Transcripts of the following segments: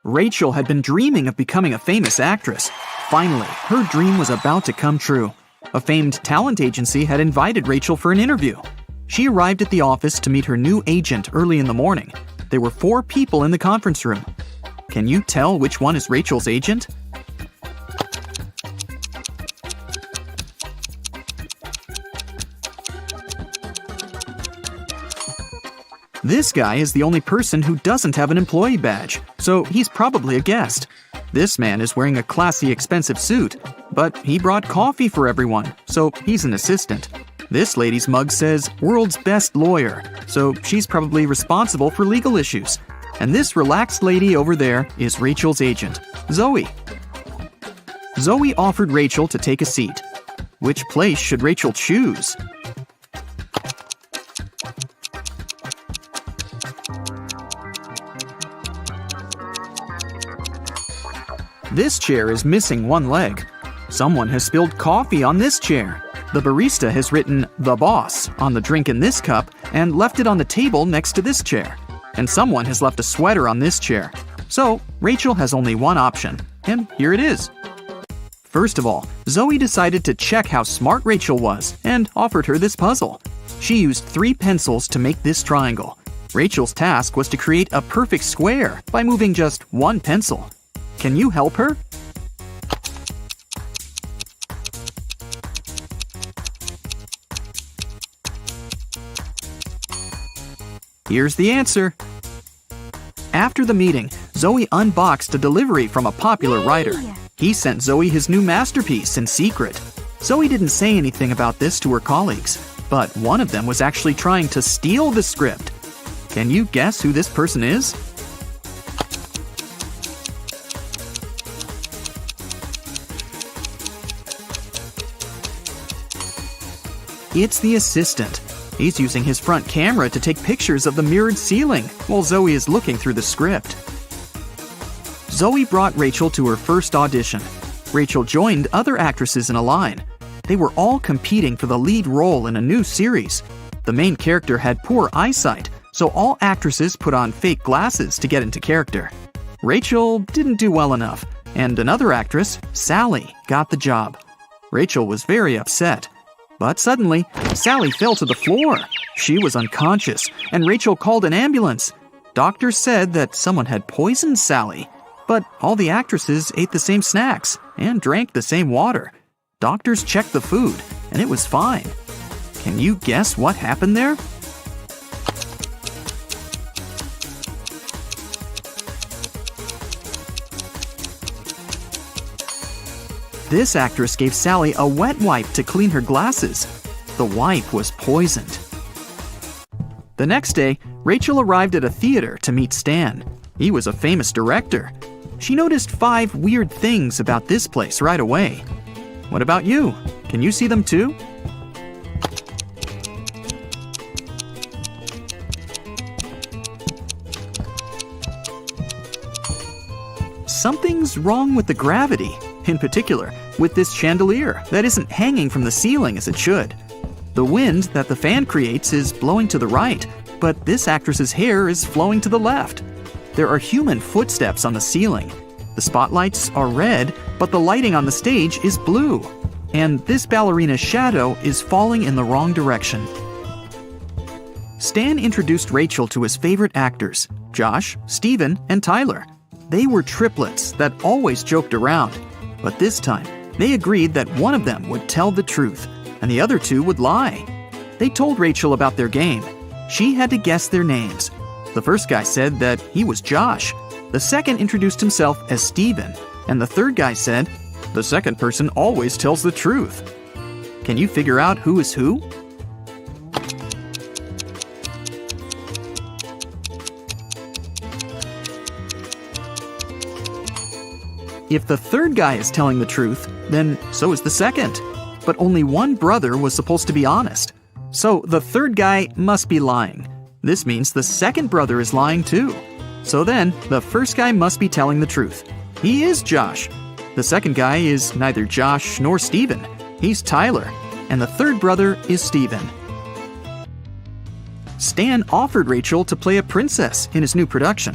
Rachel had been dreaming of becoming a famous actress. Finally, her dream was about to come true. A famed talent agency had invited Rachel for an interview. She arrived at the office to meet her new agent early in the morning. There were 4 people in the conference room. Can you tell which one is Rachel's agent? This guy is the only person who doesn't have an employee badge, so he's probably a guest. This man is wearing a classy, expensive suit, but he brought coffee for everyone, so he's an assistant. This lady's mug says, "World's Best Lawyer," so she's probably responsible for legal issues. And this relaxed lady over there is Rachel's agent, Zoe. Zoe offered Rachel to take a seat. Which place should Rachel choose? This chair is missing one leg. Someone has spilled coffee on this chair. The barista has written "The Boss" on the drink in this cup and left it on the table next to this chair. And someone has left a sweater on this chair. So, Rachel has only one option, and here it is. First of all, Zoe decided to check how smart Rachel was and offered her this puzzle. She used 3 pencils to make this triangle. Rachel's task was to create a perfect square by moving just 1 pencil. Can you help her? Here's the answer. After the meeting, Zoe unboxed a delivery from a popular writer. He sent Zoe his new masterpiece in secret. Zoe didn't say anything about this to her colleagues, but one of them was actually trying to steal the script. Can you guess who this person is? It's the assistant. He's using his front camera to take pictures of the mirrored ceiling while Zoe is looking through the script. Zoe brought Rachel to her first audition. Rachel joined other actresses in a line. They were all competing for the lead role in a new series. The main character had poor eyesight, so all actresses put on fake glasses to get into character. Rachel didn't do well enough, and another actress, Sally, got the job. Rachel was very upset. But suddenly, Sally fell to the floor. She was unconscious, and Rachel called an ambulance. Doctors said that someone had poisoned Sally, but all the actresses ate the same snacks and drank the same water. Doctors checked the food, and it was fine. Can you guess what happened there? This actress gave Sally a wet wipe to clean her glasses. The wipe was poisoned. The next day, Rachel arrived at a theater to meet Stan. He was a famous director. She noticed 5 weird things about this place right away. What about you? Can you see them too? Something's wrong with the gravity. In particular, with this chandelier that isn't hanging from the ceiling as it should. The wind that the fan creates is blowing to the right, but this actress's hair is flowing to the left. There are human footsteps on the ceiling. The spotlights are red, but the lighting on the stage is blue. And this ballerina's shadow is falling in the wrong direction. Stan introduced Rachel to his favorite actors, Josh, Steven, and Tyler. They were triplets that always joked around. But this time, they agreed that one of them would tell the truth, and the other 2 would lie. They told Rachel about their game. She had to guess their names. The first guy said that he was Josh. The second introduced himself as Steven, and the third guy said, "The second person always tells the truth." Can you figure out who is who? If the third guy is telling the truth, then so is the second. But only one brother was supposed to be honest. So the third guy must be lying. This means the second brother is lying too. So then, the first guy must be telling the truth. He is Josh. The second guy is neither Josh nor Steven. He's Tyler. And the third brother is Steven. Stan offered Rachel to play a princess in his new production.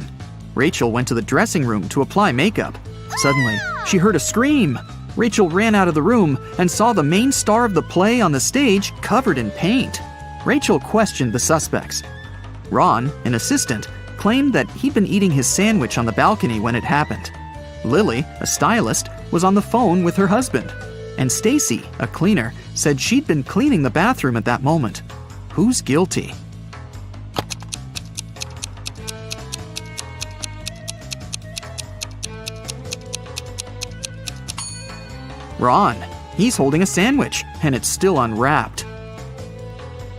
Rachel went to the dressing room to apply makeup. Suddenly, she heard a scream. Rachel ran out of the room and saw the main star of the play on the stage covered in paint. Rachel questioned the suspects. Ron, an assistant, claimed that he'd been eating his sandwich on the balcony when it happened. Lily, a stylist, was on the phone with her husband. And Stacy, a cleaner, said she'd been cleaning the bathroom at that moment. Who's guilty? Ron. He's holding a sandwich, and it's still unwrapped.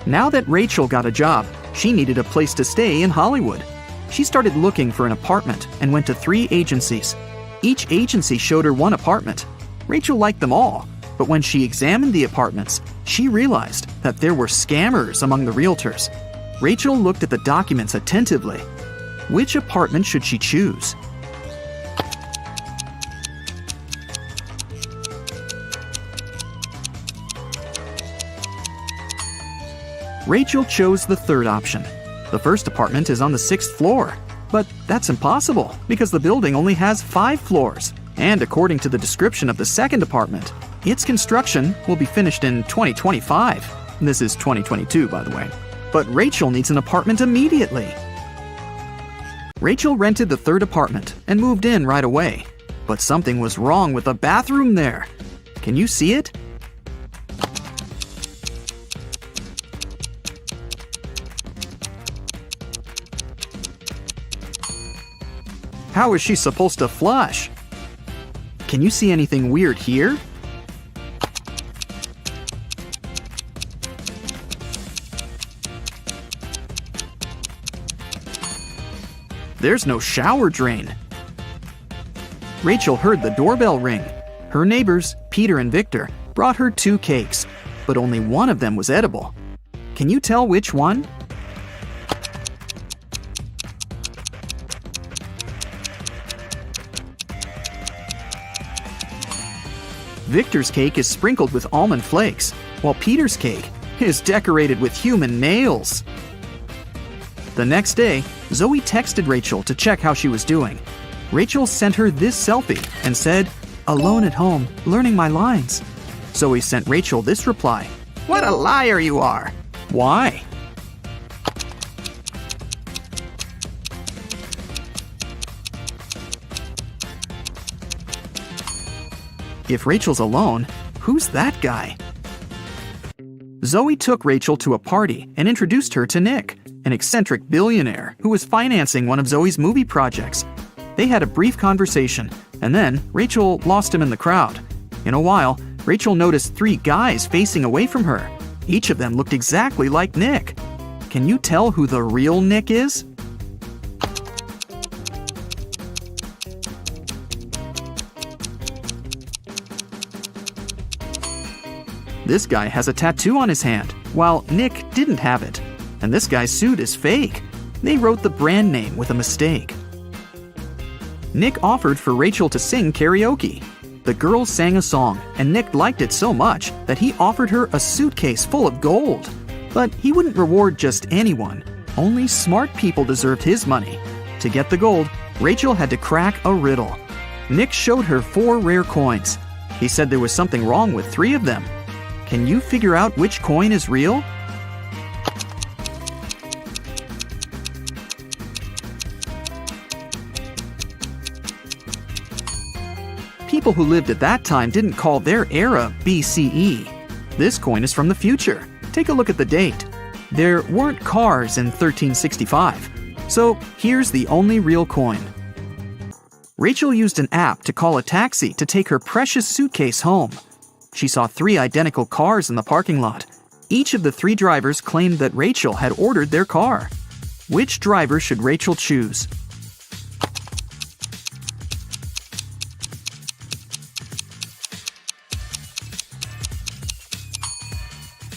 Now that Rachel got a job, she needed a place to stay in Hollywood. She started looking for an apartment and went to 3 agencies. Each agency showed her one apartment. Rachel liked them all, but when she examined the apartments, she realized that there were scammers among the realtors. Rachel looked at the documents attentively. Which apartment should she choose? Rachel chose the third option. The first apartment is on the 6th floor. But that's impossible because the building only has 5 floors. And according to the description of the second apartment, its construction will be finished in 2025. This is 2022, by the way. But Rachel needs an apartment immediately. Rachel rented the third apartment and moved in right away. But something was wrong with the bathroom there. Can you see it? How is she supposed to flush? Can you see anything weird here? There's no shower drain. Rachel heard the doorbell ring. Her neighbors, Peter and Victor, brought her 2 cakes, but only one of them was edible. Can you tell which one? Victor's cake is sprinkled with almond flakes, while Peter's cake is decorated with human nails. The next day, Zoe texted Rachel to check how she was doing. Rachel sent her this selfie and said, "Alone at home, learning my lines." Zoe sent Rachel this reply, "What a liar you are." Why? If Rachel's alone, who's that guy? Zoe took Rachel to a party and introduced her to Nick, an eccentric billionaire who was financing one of Zoe's movie projects. They had a brief conversation, and then Rachel lost him in the crowd. In a while, Rachel noticed 3 guys facing away from her. Each of them looked exactly like Nick. Can you tell who the real Nick is? This guy has a tattoo on his hand, while Nick didn't have it. And this guy's suit is fake. They wrote the brand name with a mistake. Nick offered for Rachel to sing karaoke. The girls sang a song, and Nick liked it so much that he offered her a suitcase full of gold. But he wouldn't reward just anyone. Only smart people deserved his money. To get the gold, Rachel had to crack a riddle. Nick showed her 4 rare coins. He said there was something wrong with 3 of them. Can you figure out which coin is real? People who lived at that time didn't call their era BCE. This coin is from the future. Take a look at the date. There weren't cars in 1365. So here's the only real coin. Rachel used an app to call a taxi to take her precious suitcase home. She saw 3 identical cars in the parking lot. Each of the 3 drivers claimed that Rachel had ordered their car. Which driver should Rachel choose?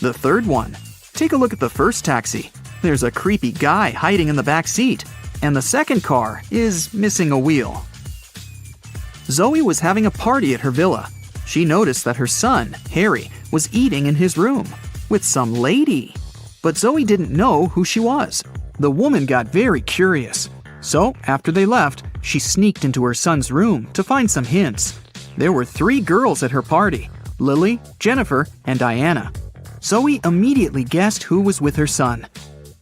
The third one. Take a look at the first taxi. There's a creepy guy hiding in the back seat, and the second car is missing a wheel. Zoe was having a party at her villa. She noticed that her son, Harry, was eating in his room with some lady. But Zoe didn't know who she was. The woman got very curious. So, after they left, she sneaked into her son's room to find some hints. There were 3 girls at her party: Lily, Jennifer, and Diana. Zoe immediately guessed who was with her son.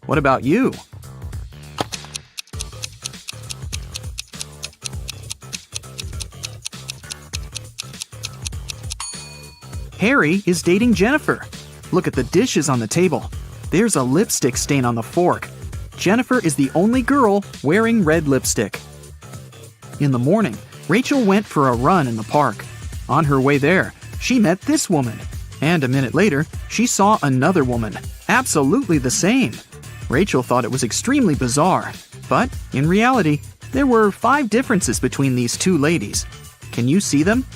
What about you? Harry is dating Jennifer. Look at the dishes on the table. There's a lipstick stain on the fork. Jennifer is the only girl wearing red lipstick. In the morning, Rachel went for a run in the park. On her way there, she met this woman. And a minute later, she saw another woman, absolutely the same. Rachel thought it was extremely bizarre. But, in reality, there were 5 differences between these 2 ladies. Can you see them?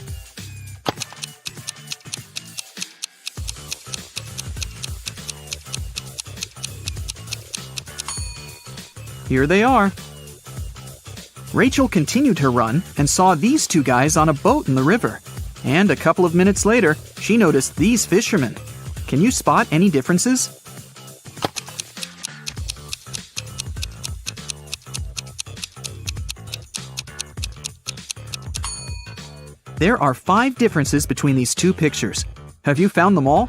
Here they are. Rachel continued her run and saw these 2 guys on a boat in the river. And a couple of minutes later, she noticed these fishermen. Can you spot any differences? There are 5 differences between these 2 pictures. Have you found them all?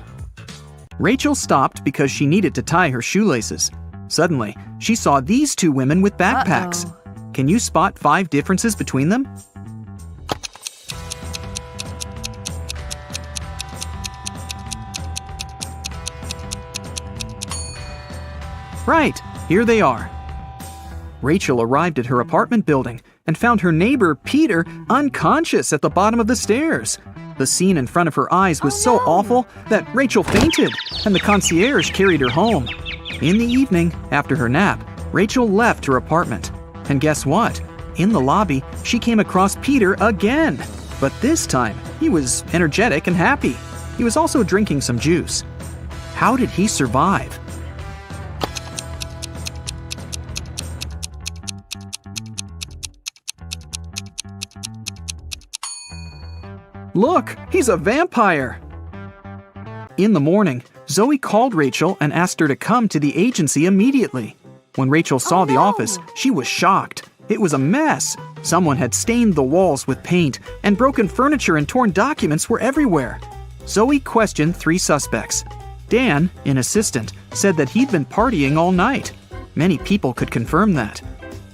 Rachel stopped because she needed to tie her shoelaces. Suddenly, she saw these 2 women with backpacks. Can you spot 5 differences between them? Right, here they are. Rachel arrived at her apartment building and found her neighbor, Peter, unconscious at the bottom of the stairs. The scene in front of her eyes was so awful that Rachel fainted, and the concierge carried her home. In the evening, after her nap, Rachel left her apartment. And guess what? In the lobby, she came across Peter again. But this time, he was energetic and happy. He was also drinking some juice. How did he survive? Look, he's a vampire! In the morning, Zoe called Rachel and asked her to come to the agency immediately. When Rachel saw the office, she was shocked. It was a mess. Someone had stained the walls with paint, and broken furniture and torn documents were everywhere. Zoe questioned 3 suspects. Dan, an assistant, said that he'd been partying all night. Many people could confirm that.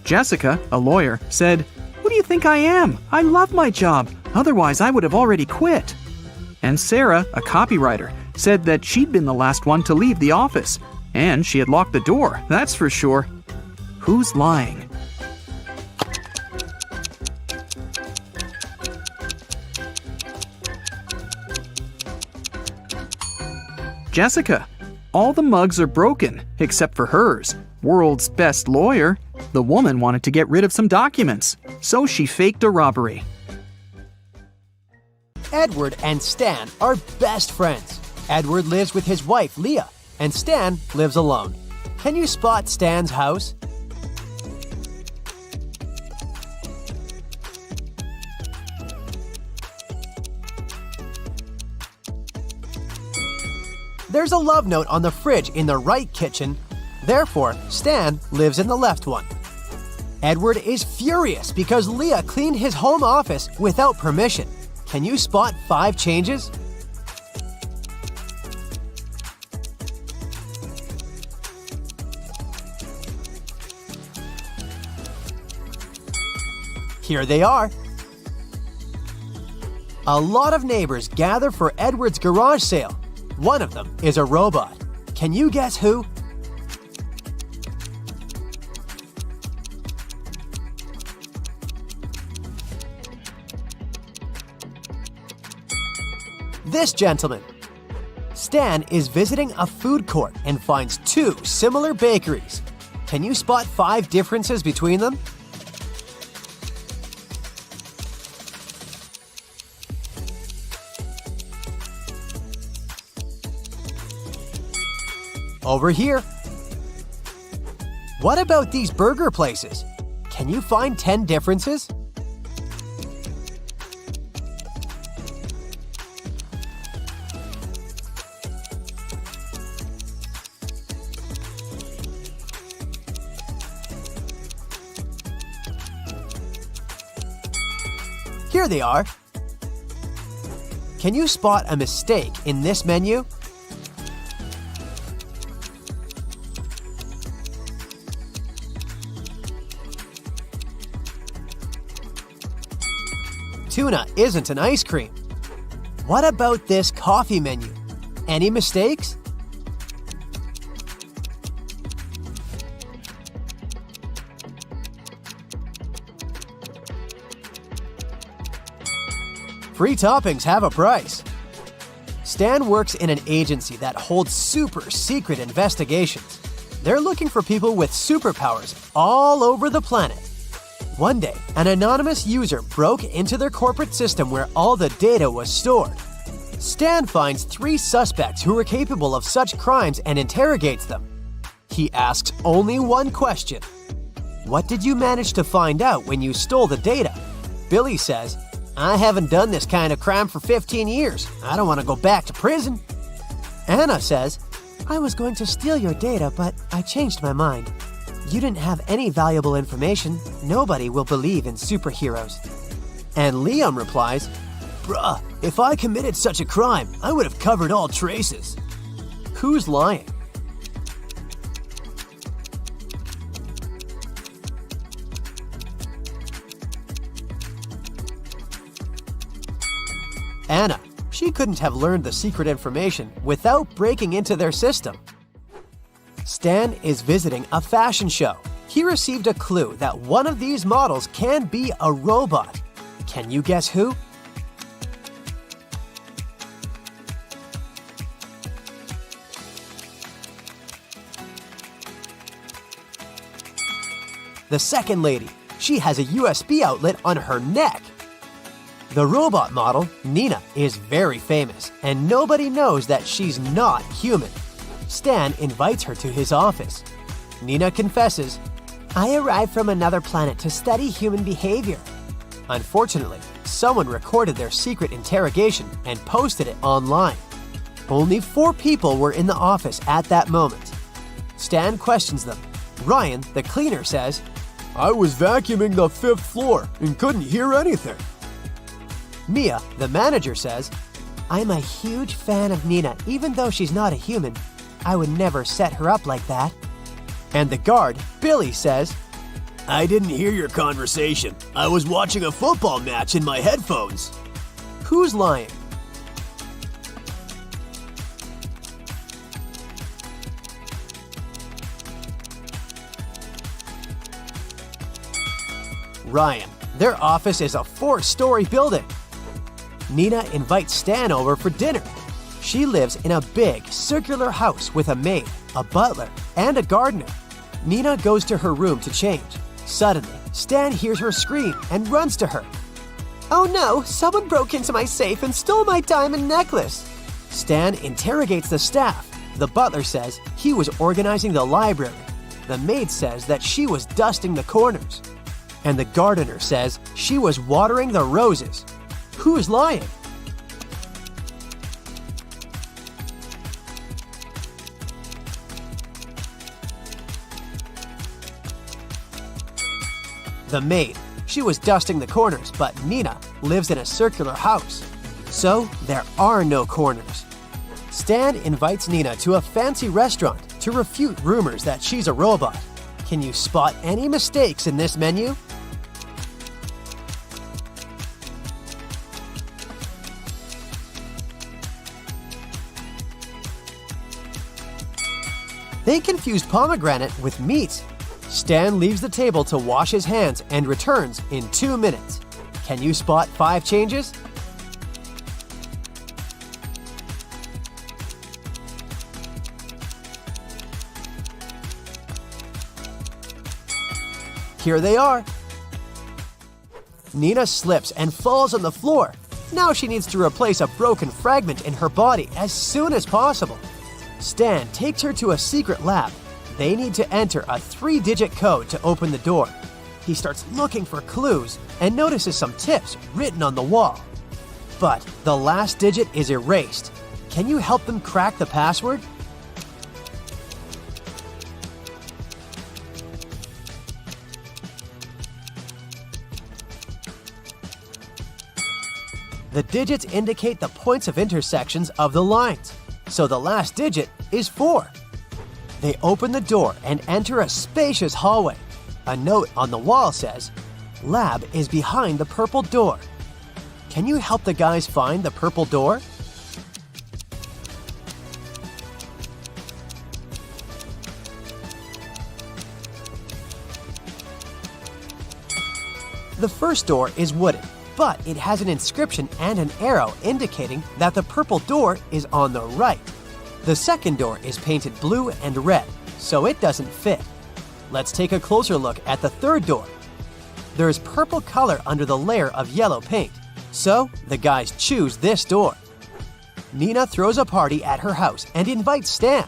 Jessica, a lawyer, said, "Who do you think I am? I love my job. Otherwise, I would have already quit." And Sarah, a copywriter, said that she'd been the last one to leave the office. And she had locked the door, that's for sure. Who's lying? Jessica. All the mugs are broken, except for hers. World's best lawyer. The woman wanted to get rid of some documents, so she faked a robbery. Edward and Stan are best friends. Edward lives with his wife, Leah, and Stan lives alone. Can you spot Stan's house? There's a love note on the fridge in the right kitchen. Therefore, Stan lives in the left one. Edward is furious because Leah cleaned his home office without permission. Can you spot 5 changes? Here they are. A lot of neighbors gather for Edward's garage sale. One of them is a robot. Can you guess who? This gentleman. Stan is visiting a food court and finds 2 similar bakeries. Can you spot 5 differences between them? Over here. What about these burger places? Can you find 10 differences? Here they are. Can you spot a mistake in this menu? Tuna isn't an ice cream. What about this coffee menu? Any mistakes? Free toppings have a price. Stan works in an agency that holds super secret investigations. They're looking for people with superpowers all over the planet. One day, an anonymous user broke into their corporate system where all the data was stored. Stan finds 3 suspects who are capable of such crimes and interrogates them. He asks only one question. What did you manage to find out when you stole the data? Billy says, I haven't done this kind of crime for 15 years. I don't want to go back to prison. Anna says, I was going to steal your data, but I changed my mind. You didn't have any valuable information. Nobody will believe in superheroes. And Liam replies, Bruh, if I committed such a crime, I would have covered all traces. Who's lying? Anna. She couldn't have learned the secret information without breaking into their system. Stan is visiting a fashion show. He received a clue that one of these models can be a robot. Can you guess who? The second lady. She has a USB outlet on her neck. The robot model, Nina, is very famous, and nobody knows that she's not human. Stan invites her to his office. Nina confesses, I arrived from another planet to study human behavior. Unfortunately, someone recorded their secret interrogation and posted it online. Only 4 people were in the office at that moment. Stan questions them. Ryan, the cleaner, says, I was vacuuming the 5th floor and couldn't hear anything. Mia, the manager, says, I'm a huge fan of Nina, even though she's not a human. I would never set her up like that. And the guard, Billy, says, I didn't hear your conversation. I was watching a football match in my headphones. Who's lying? Ryan. Their office is a 4-story building. Nina invites Stan over for dinner. She lives in a big, circular house with a maid, a butler, and a gardener. Nina goes to her room to change. Suddenly, Stan hears her scream and runs to her. Oh no, someone broke into my safe and stole my diamond necklace. Stan interrogates the staff. The butler says he was organizing the library. The maid says that she was dusting the corners. And the gardener says she was watering the roses. Who's lying? The maid. She was dusting the corners, but Nina lives in a circular house. So there are no corners. Stan invites Nina to a fancy restaurant to refute rumors that she's a robot. Can you spot any mistakes in this menu? They confused pomegranate with meat. Stan leaves the table to wash his hands and returns in 2 minutes. Can you spot 5 changes? Here they are. Nina slips and falls on the floor. Now she needs to replace a broken fragment in her body as soon as possible. Stan takes her to a secret lab. They need to enter a 3-digit code to open the door. He starts looking for clues and notices some tips written on the wall. But the last digit is erased. Can you help them crack the password? The digits indicate the points of intersections of the lines, so the last digit is 4. They open the door and enter a spacious hallway. A note on the wall says, "Lab is behind the purple door." Can you help the guys find the purple door? The first door is wooden, but it has an inscription and an arrow indicating that the purple door is on the right. The second door is painted blue and red, so it doesn't fit. Let's take a closer look at the third door. There is purple color under the layer of yellow paint, so the guys choose this door. Nina throws a party at her house and invites Stan.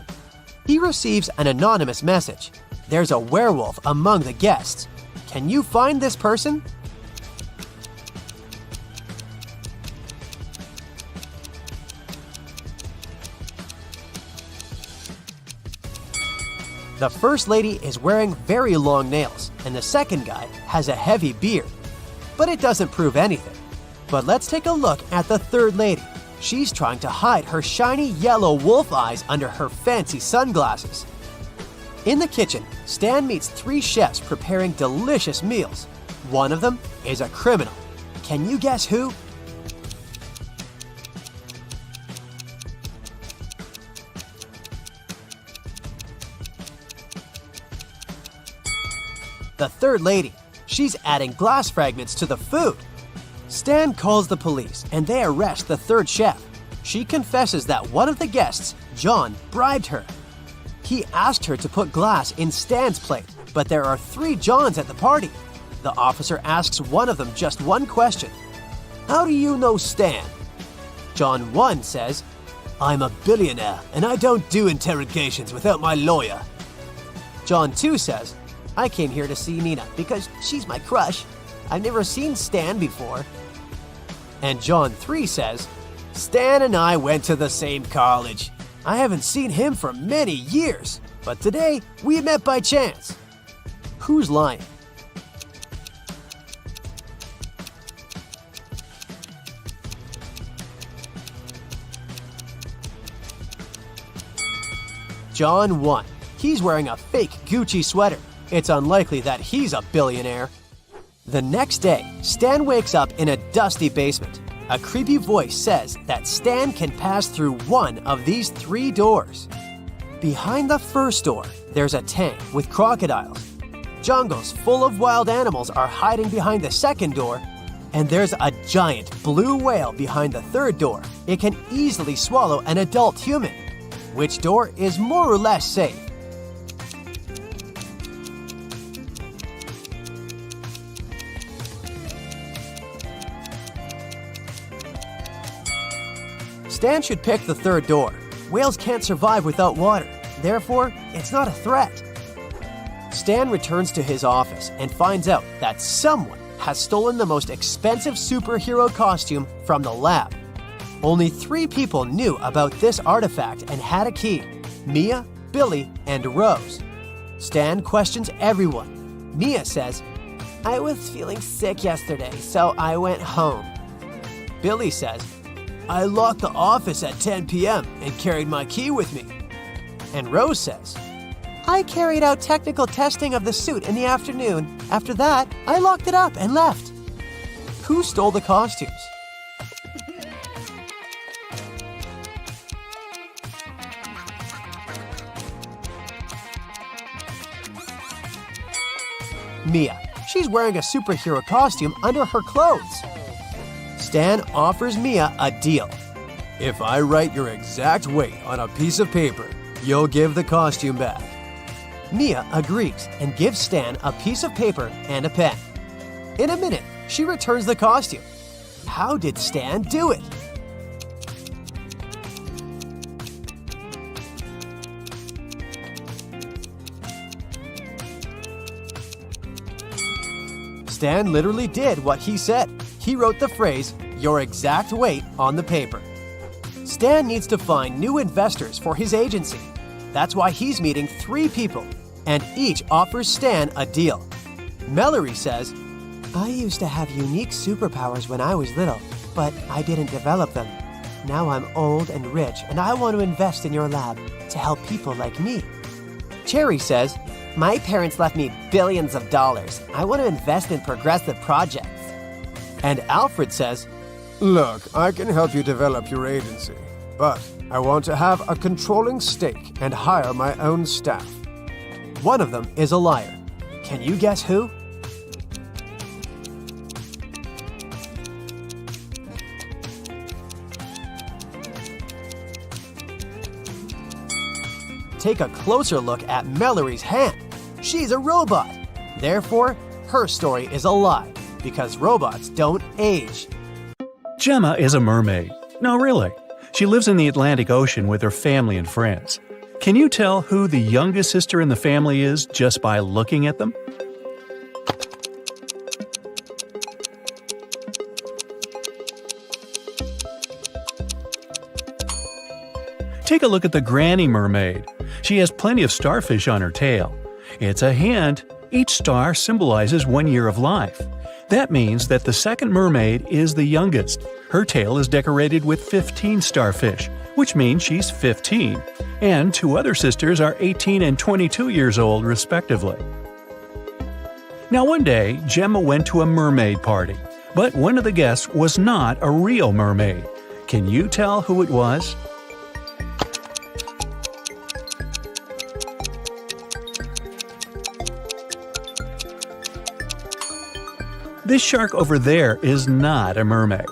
He receives an anonymous message. There's a werewolf among the guests. Can you find this person? The first lady is wearing very long nails, and the second guy has a heavy beard. But it doesn't prove anything. But let's take a look at the third lady. She's trying to hide her shiny yellow wolf eyes under her fancy sunglasses. In the kitchen, Stan meets 3 chefs preparing delicious meals. One of them is a criminal. Can you guess who? The third lady. She's adding glass fragments to the food. Stan calls the police and they arrest the third chef. She confesses that one of the guests, John, bribed her. He asked her to put glass in Stan's plate, but there are 3 Johns at the party. The officer asks one of them just one question. "How do you know Stan?" John 1 says, "I'm a billionaire and I don't do interrogations without my lawyer." John 2 says, "I came here to see Nina because she's my crush. I've never seen Stan before." And John 3 says, "Stan and I went to the same college. I haven't seen him for many years, but today we met by chance." Who's lying? John 1. He's wearing a fake Gucci sweater. It's unlikely that he's a billionaire. The next day, Stan wakes up in a dusty basement. A creepy voice says that Stan can pass through one of these 3 doors. Behind the first door, there's a tank with crocodiles. Jungles full of wild animals are hiding behind the second door, and there's a giant blue whale behind the third door. It can easily swallow an adult human. Which door is more or less safe? Stan should pick the third door. Whales can't survive without water, therefore, it's not a threat. Stan returns to his office and finds out that someone has stolen the most expensive superhero costume from the lab. Only 3 people knew about this artifact and had a key: Mia, Billy, and Rose. Stan questions everyone. Mia says, "I was feeling sick yesterday, so I went home." Billy says, "I locked the office at 10 p.m. and carried my key with me." And Rose says, "I carried out technical testing of the suit in the afternoon. After that, I locked it up and left." Who stole the costumes? Mia. She's wearing a superhero costume under her clothes. Stan offers Mia a deal. "If I write your exact weight on a piece of paper, you'll give the costume back." Mia agrees and gives Stan a piece of paper and a pen. In a minute, she returns the costume. How did Stan do it? Stan literally did what he said. He wrote the phrase, "your exact weight," on the paper. Stan needs to find new investors for his agency. That's why he's meeting 3 people, and each offers Stan a deal. Mallory says, "I used to have unique superpowers when I was little. but I didn't develop them. Now I'm old and rich, and I want to invest in your lab to help people like me. Cherry says, my parents left me billions of dollars. I want to invest in progressive projects. And Alfred says, Look, I can help you develop your agency, but I want to have a controlling stake and hire my own staff. one of them is a liar. Can you guess who? Take a closer look at Mallory's hand. She's a robot. Therefore, her story is a lie, because robots don't age. Gemma is a mermaid. No, really. She lives in the Atlantic Ocean with her family and friends. Can you tell who the youngest sister in the family is just by looking at them? Take a look at the granny mermaid. She has plenty of starfish on her tail. It's a hint. Each star symbolizes 1 year of life. That means that the second mermaid is the youngest. Her tail is decorated with 15 starfish, which means she's 15. And two other sisters are 18 and 22 years old, respectively. Now one day, Gemma went to a mermaid party, but one of the guests was not a real mermaid. Can you tell who it was? This shark over there is not a mermaid.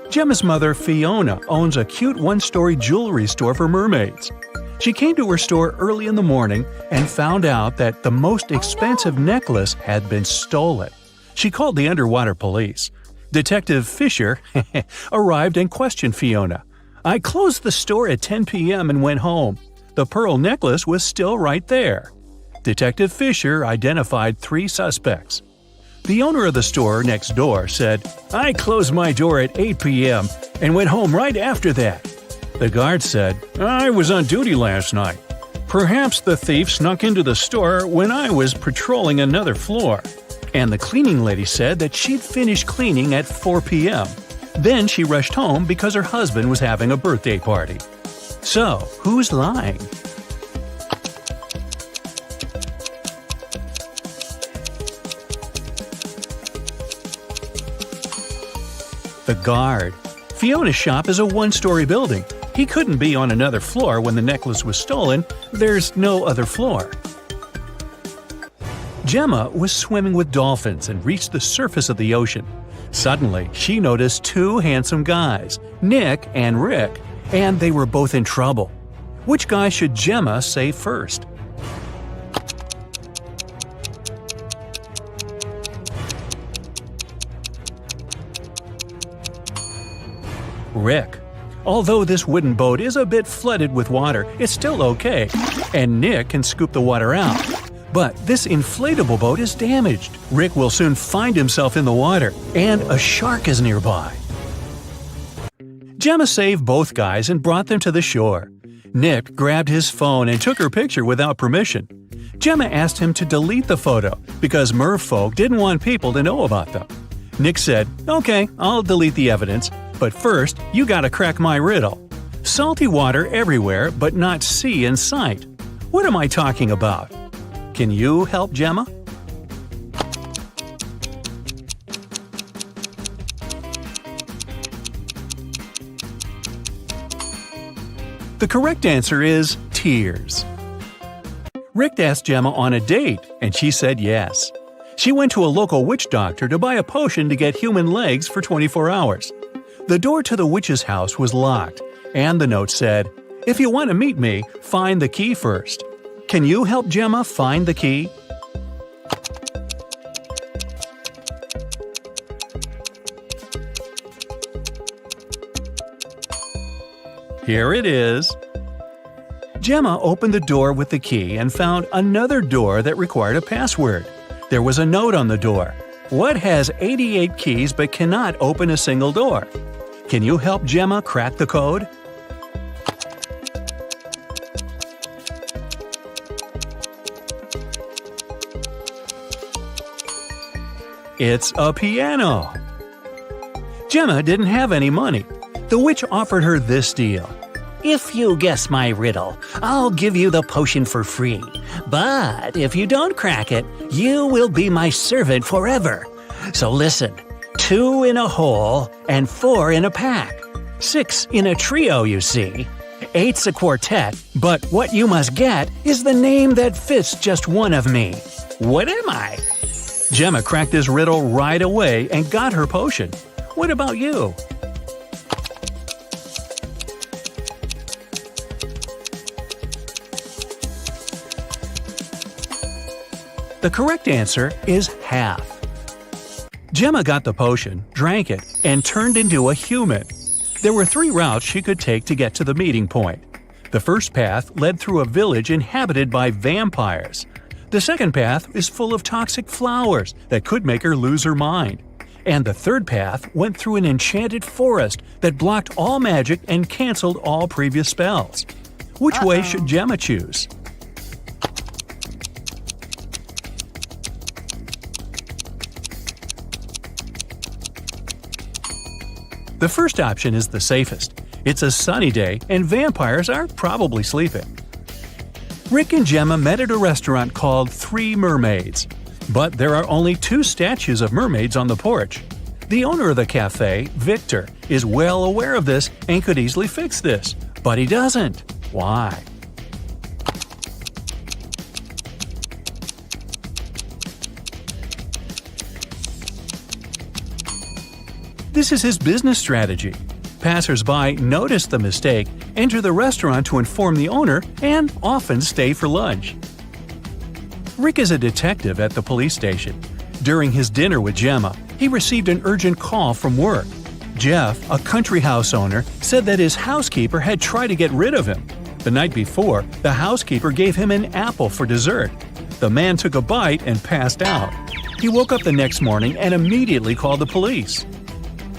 Gemma's mother, Fiona, owns a cute one-story jewelry store for mermaids. She came to her store early in the morning and found out that the most expensive necklace had been stolen. She called the underwater police. Detective Fisher arrived and questioned Fiona. "I closed the store at 10 p.m. and went home. The pearl necklace was still right there." Detective Fisher identified 3 suspects. The owner of the store next door said, "I closed my door at 8 p.m. and went home right after that." The guard said, "I was on duty last night. Perhaps the thief snuck into the store when I was patrolling another floor." And the cleaning lady said that she'd finished cleaning at 4 p.m. Then she rushed home because her husband was having a birthday party. So, who's lying? The guard. Fiona's shop is a one-story building. He couldn't be on another floor when the necklace was stolen. There's no other floor. Gemma was swimming with dolphins and reached the surface of the ocean. Suddenly, she noticed 2 handsome guys, Nick and Rick, and they were both in trouble. Which guy should Gemma save first? Rick. Although this wooden boat is a bit flooded with water, it's still okay, and Nick can scoop the water out. But this inflatable boat is damaged. Rick will soon find himself in the water, and a shark is nearby. Gemma saved both guys and brought them to the shore. Nick grabbed his phone and took her picture without permission. Gemma asked him to delete the photo because merfolk didn't want people to know about them. Nick said, "Okay, I'll delete the evidence. But first, you gotta crack my riddle. Salty water everywhere, but not sea in sight. What am I talking about? Can you help Gemma?" The correct answer is tears. Rick asked Gemma on a date, and she said yes. She went to a local witch doctor to buy a potion to get human legs for 24 hours. The door to the witch's house was locked, and the note said, "If you want to meet me, find the key first." Can you help Gemma find the key? Here it is. Gemma opened the door with the key and found another door that required a password. There was a note on the door. What has 88 keys but cannot open a single door? Can you help Gemma crack the code? It's a piano. Gemma didn't have any money. The witch offered her this deal. If you guess my riddle, I'll give you the potion for free. But if you don't crack it, you will be my servant forever. So listen, 2 in a hole and 4 in a pack. 6 in a trio, you see. 8's a quartet, but what you must get is the name that fits just one of me. What am I? Gemma cracked this riddle right away and got her potion. What about you? The correct answer is half. Gemma got the potion, drank it, and turned into a human. There were 3 routes she could take to get to the meeting point. The first path led through a village inhabited by vampires. The second path is full of toxic flowers that could make her lose her mind. And the third path went through an enchanted forest that blocked all magic and canceled all previous spells. Which way should Gemma choose? The first option is the safest. It's a sunny day and vampires are probably sleeping. Rick and Gemma met at a restaurant called 3 Mermaids. But there are only 2 statues of mermaids on the porch. The owner of the cafe, Victor, is well aware of this and could easily fix this. But he doesn't. Why? This is his business strategy. Passers-by notice the mistake, enter the restaurant to inform the owner, and often stay for lunch. Rick is a detective at the police station. During his dinner with Gemma, he received an urgent call from work. Jeff, a country house owner, said that his housekeeper had tried to get rid of him. The night before, the housekeeper gave him an apple for dessert. The man took a bite and passed out. He woke up the next morning and immediately called the police.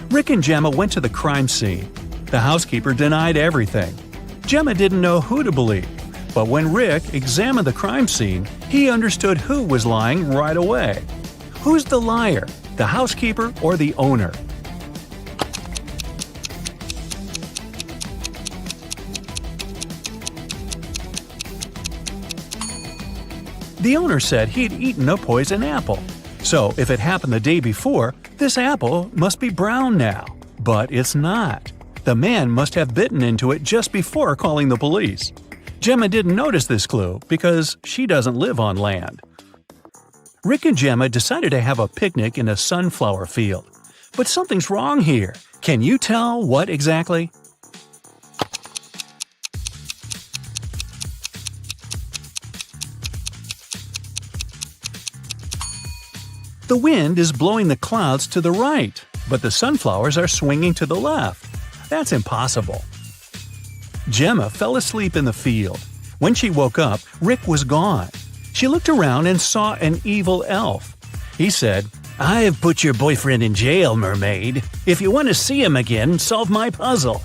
Rick and Gemma went to the crime scene. The housekeeper denied everything. Gemma didn't know who to believe, but when Rick examined the crime scene, he understood who was lying right away. Who's the liar, the housekeeper or the owner? The owner said he'd eaten a poison apple. So if it happened the day before, this apple must be brown now. But it's not. The man must have bitten into it just before calling the police. Gemma didn't notice this clue because she doesn't live on land. Rick and Gemma decided to have a picnic in a sunflower field. But something's wrong here. Can you tell what exactly? The wind is blowing the clouds to the right, but the sunflowers are swinging to the left. That's impossible. Gemma fell asleep in the field. When she woke up, Rick was gone. She looked around and saw an evil elf. He said, "I have put your boyfriend in jail, Mermaid. If you want to see him again, solve my puzzle.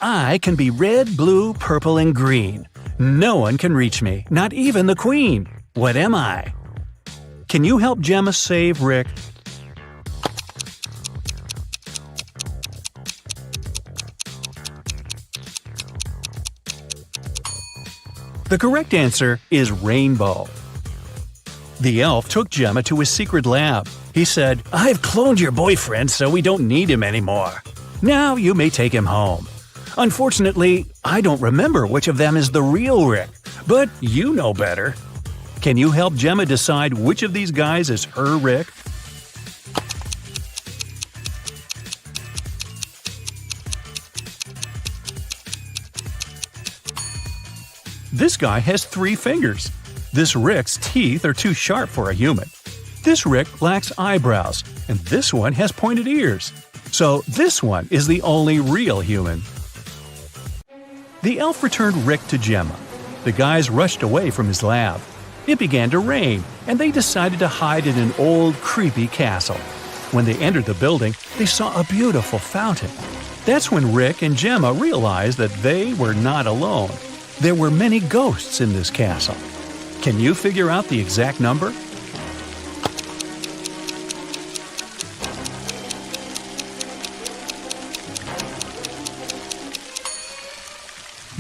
I can be red, blue, purple, and green. No one can reach me, not even the queen. What am I?" Can you help Gemma save Rick? The correct answer is rainbow. The elf took Gemma to his secret lab. He said, "I've cloned your boyfriend so we don't need him anymore. Now you may take him home. Unfortunately, I don't remember which of them is the real Rick, but you know better. Can you help Gemma decide which of these guys is her Rick? This guy has 3 fingers. This Rick's teeth are too sharp for a human. This Rick lacks eyebrows, and this one has pointed ears. So this one is the only real human. The elf returned Rick to Gemma. The guys rushed away from his lab. It began to rain, and they decided to hide in an old, creepy castle. When they entered the building, they saw a beautiful fountain. That's when Rick and Gemma realized that they were not alone. There were many ghosts in this castle. Can you figure out the exact number?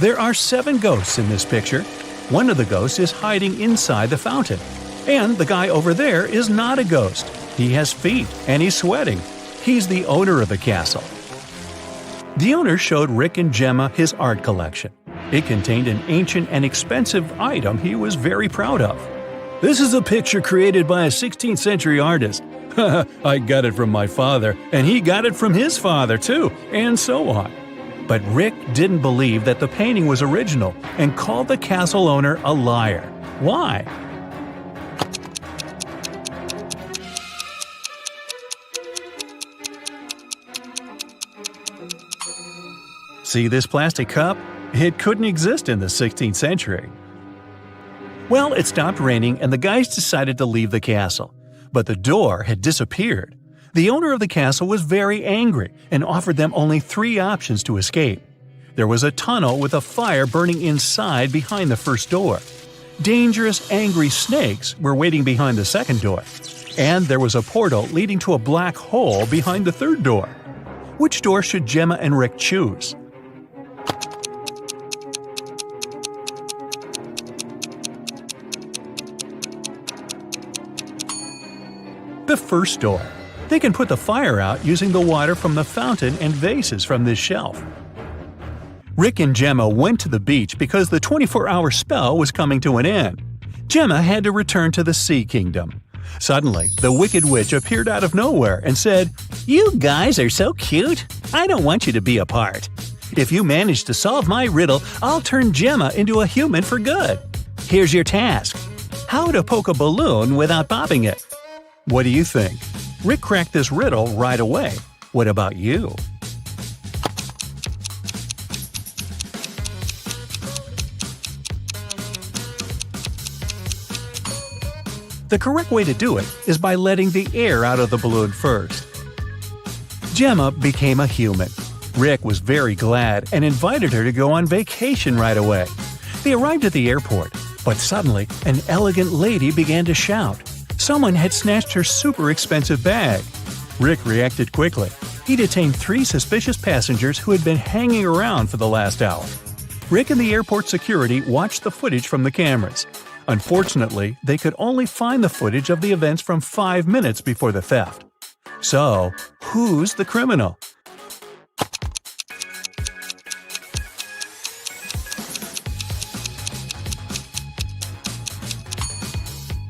There are 7 ghosts in this picture. One of the ghosts is hiding inside the fountain. And the guy over there is not a ghost. He has feet and he's sweating. He's the owner of the castle. The owner showed Rick and Gemma his art collection. It contained an ancient and expensive item he was very proud of. "This is a picture created by a 16th century artist. I got it from my father, and he got it from his father too, and so on." But Rick didn't believe that the painting was original and called the castle owner a liar. Why? See this plastic cup? It couldn't exist in the 16th century. Well, it stopped raining and the guys decided to leave the castle. But the door had disappeared. The owner of the castle was very angry and offered them only 3 options to escape. There was a tunnel with a fire burning inside behind the first door. Dangerous, angry snakes were waiting behind the second door. And there was a portal leading to a black hole behind the third door. Which door should Gemma and Rick choose? The first door. They can put the fire out using the water from the fountain and vases from this shelf. Rick and Gemma went to the beach because the 24-hour spell was coming to an end. Gemma had to return to the Sea Kingdom. Suddenly, the Wicked Witch appeared out of nowhere and said, "You guys are so cute. I don't want you to be apart. If you manage to solve my riddle, I'll turn Gemma into a human for good. Here's your task. How to poke a balloon without popping it." What do you think? Rick cracked this riddle right away. What about you? The correct way to do it is by letting the air out of the balloon first. Gemma became a human. Rick was very glad and invited her to go on vacation right away. They arrived at the airport, but suddenly an elegant lady began to shout. Someone had snatched her super expensive bag. Rick reacted quickly. He detained 3 suspicious passengers who had been hanging around for the last hour. Rick and the airport security watched the footage from the cameras. Unfortunately, they could only find the footage of the events from 5 minutes before the theft. So, who's the criminal?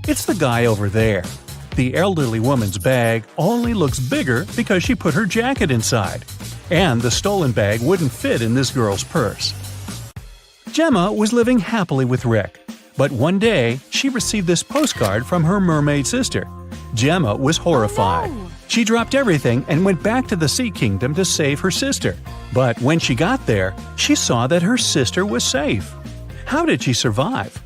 It's the guy over there. The elderly woman's bag only looks bigger because she put her jacket inside. And the stolen bag wouldn't fit in this girl's purse. Gemma was living happily with Rick. But one day, she received this postcard from her mermaid sister. Gemma was horrified. She dropped everything and went back to the Sea Kingdom to save her sister. But when she got there, she saw that her sister was safe. How did she survive?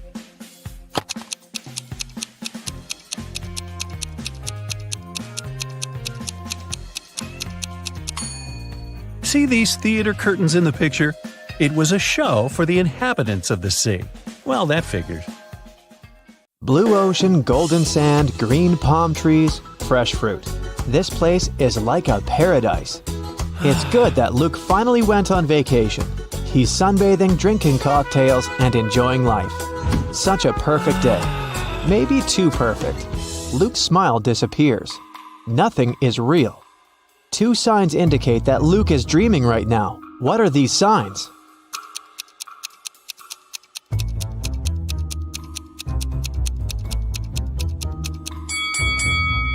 See these theater curtains in the picture? It was a show for the inhabitants of the sea. Well, that figures. Blue ocean, golden sand, green palm trees, fresh fruit. This place is like a paradise. It's good that Luke finally went on vacation. He's sunbathing, drinking cocktails, and enjoying life. Such a perfect day. Maybe too perfect. Luke's smile disappears. Nothing is real. 2 signs indicate that Luke is dreaming right now. What are these signs?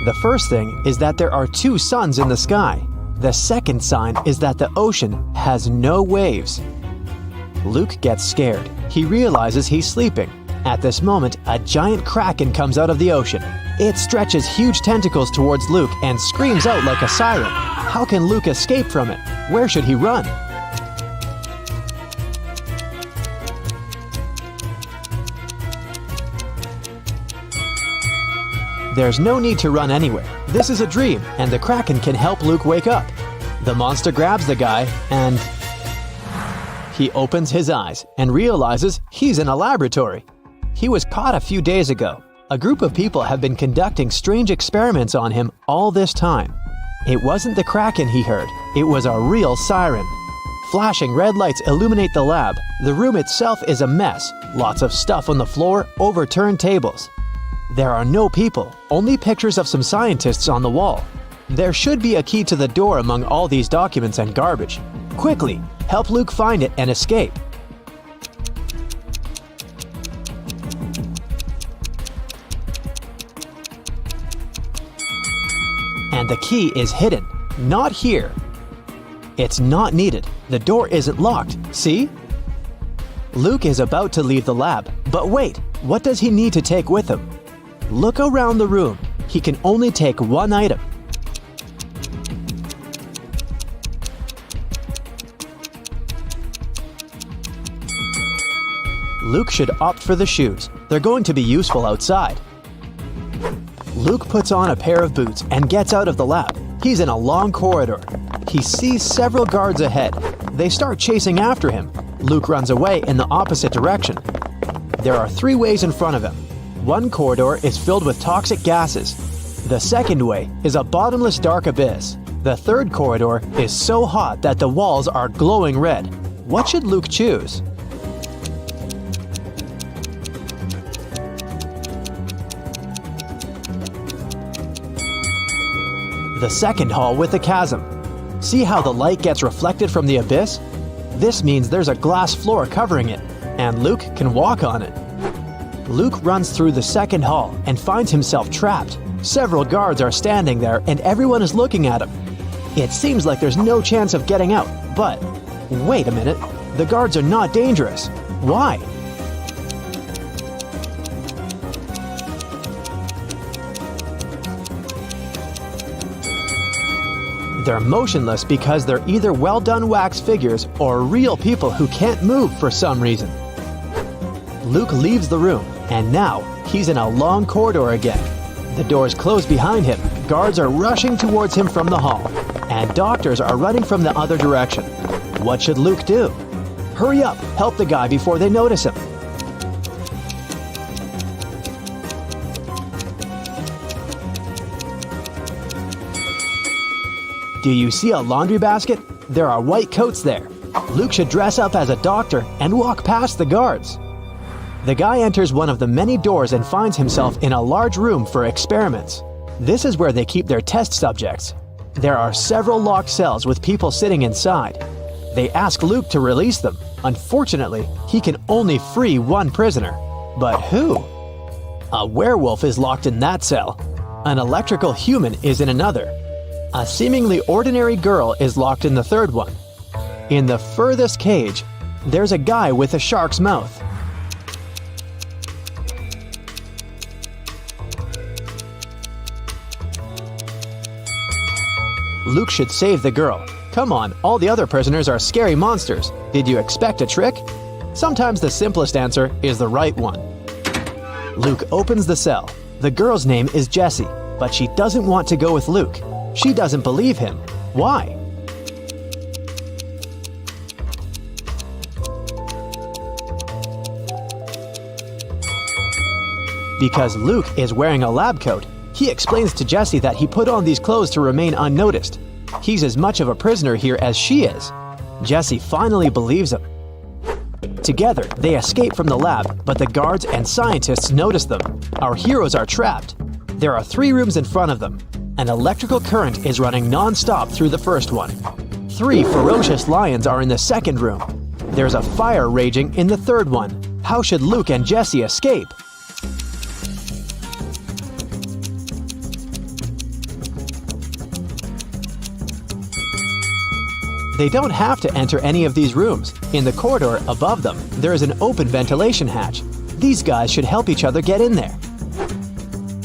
The first thing is that there are 2 suns in the sky. The second sign is that the ocean has no waves. Luke gets scared. He realizes he's sleeping. At this moment, a giant kraken comes out of the ocean. It stretches huge tentacles towards Luke and screams out like a siren. How can Luke escape from it? Where should he run? There's no need to run anywhere. This is a dream, and the kraken can help Luke wake up. The monster grabs the guy, and he opens his eyes and realizes he's in a laboratory. He was caught a few days ago. A group of people have been conducting strange experiments on him all this time. It wasn't the kraken he heard, it was a real siren. Flashing red lights illuminate the lab. The room itself is a mess. Lots of stuff on the floor, overturned tables. There are no people, only pictures of some scientists on the wall. There should be a key to the door among all these documents and garbage. Quickly, help Luke find it and escape. And the key is hidden. Not here. It's not needed. The door isn't locked. See? Luke is about to leave the lab. But wait, what does he need to take with him? Look around the room. He can only take one item. Luke should opt for the shoes. They're going to be useful outside. Luke puts on a pair of boots and gets out of the lab. He's in a long corridor. He sees several guards ahead. They start chasing after him. Luke runs away in the opposite direction. There are 3 ways in front of him. One corridor is filled with toxic gases. The second way is a bottomless dark abyss. The third corridor is so hot that the walls are glowing red. What should Luke choose? The second hall with a chasm. See how the light gets reflected from the abyss? This means there's a glass floor covering it, and Luke can walk on it. Luke runs through the second hall and finds himself trapped. Several guards are standing there and everyone is looking at him. It seems like there's no chance of getting out, but wait a minute, the guards are not dangerous. Why? They're motionless because they're either well-done wax figures or real people who can't move for some reason. Luke leaves the room, and now he's in a long corridor again. The doors close behind him, guards are rushing towards him from the hall, and doctors are running from the other direction. What should Luke do? Hurry up, help the guy before they notice him. Do you see a laundry basket? There are white coats there. Luke should dress up as a doctor and walk past the guards. The guy enters one of the many doors and finds himself in a large room for experiments. This is where they keep their test subjects. There are several locked cells with people sitting inside. They ask Luke to release them. Unfortunately, he can only free one prisoner. But who? A werewolf is locked in that cell. An electrical human is in another. A seemingly ordinary girl is locked in the third one. In the furthest cage, there's a guy with a shark's mouth. Luke should save the girl. Come on, all the other prisoners are scary monsters. Did you expect a trick? Sometimes the simplest answer is the right one. Luke opens the cell. The girl's name is Jessie, but she doesn't want to go with Luke. She doesn't believe him. Why? Because Luke is wearing a lab coat. He explains to Jessie that he put on these clothes to remain unnoticed. He's as much of a prisoner here as she is. Jessie finally believes him. Together, they escape from the lab, but the guards and scientists notice them. Our heroes are trapped. There are 3 rooms in front of them. An electrical current is running non-stop through the first one. 3 ferocious lions are in the second room. There's a fire raging in the third one. How should Luke and Jessie escape? They don't have to enter any of these rooms. In the corridor above them, there is an open ventilation hatch. These guys should help each other get in there.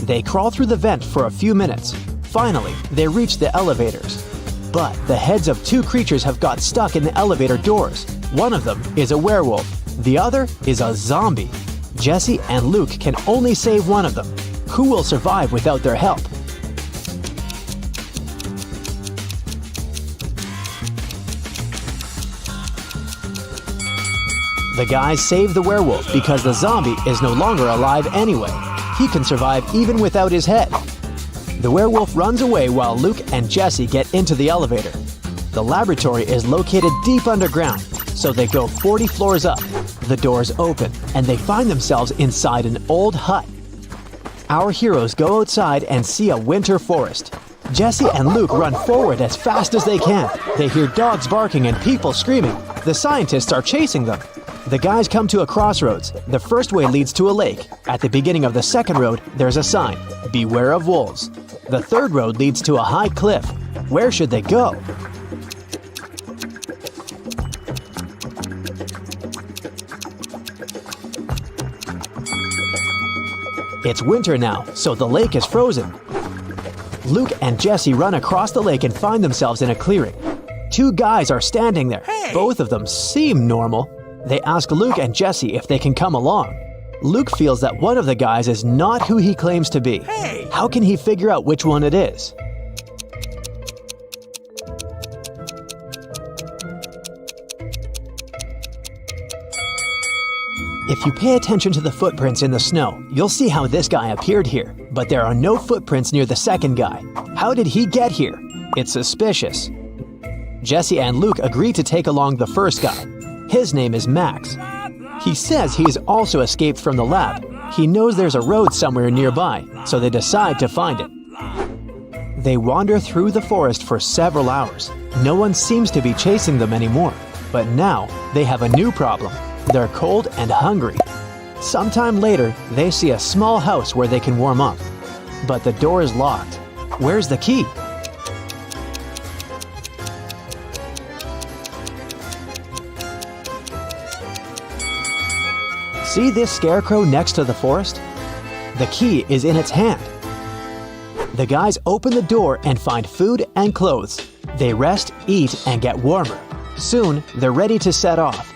They crawl through the vent for a few minutes. Finally, they reach the elevators. But the heads of 2 creatures have got stuck in the elevator doors. One of them is a werewolf. The other is a zombie. Jessie and Luke can only save one of them. Who will survive without their help? The guys save the werewolf because the zombie is no longer alive anyway. He can survive even without his head. The werewolf runs away while Luke and Jessie get into the elevator. The laboratory is located deep underground, so they go 40 floors up. The doors open, and they find themselves inside an old hut. Our heroes go outside and see a winter forest. Jesse and Luke run forward as fast as they can. They hear dogs barking and people screaming. The scientists are chasing them. The guys come to a crossroads. The first way leads to a lake. At the beginning of the second road, there's a sign, "Beware of wolves." The third road leads to a high cliff. Where should they go? It's winter now, so the lake is frozen. Luke and Jesse run across the lake and find themselves in a clearing. Two guys are standing there. Both of them seem normal. They ask Luke and Jesse if they can come along. Luke feels that one of the guys is not who he claims to be. How can he figure out which one it is? If you pay attention to the footprints in the snow, you'll see how this guy appeared here, but there are no footprints near the second guy. How did he get here? It's suspicious. Jesse and Luke agree to take along the first guy. His name is Max. He says he's also escaped from the lab. He knows there's a road somewhere nearby, so they decide to find it. They wander through the forest for several hours. No one seems to be chasing them anymore. But now, they have a new problem. They're cold and hungry. Sometime later, they see a small house where they can warm up. But the door is locked. Where's the key? See this scarecrow next to the forest? The key is in its hand. The guys open the door and find food and clothes. They rest, eat, and get warmer. Soon, they're ready to set off.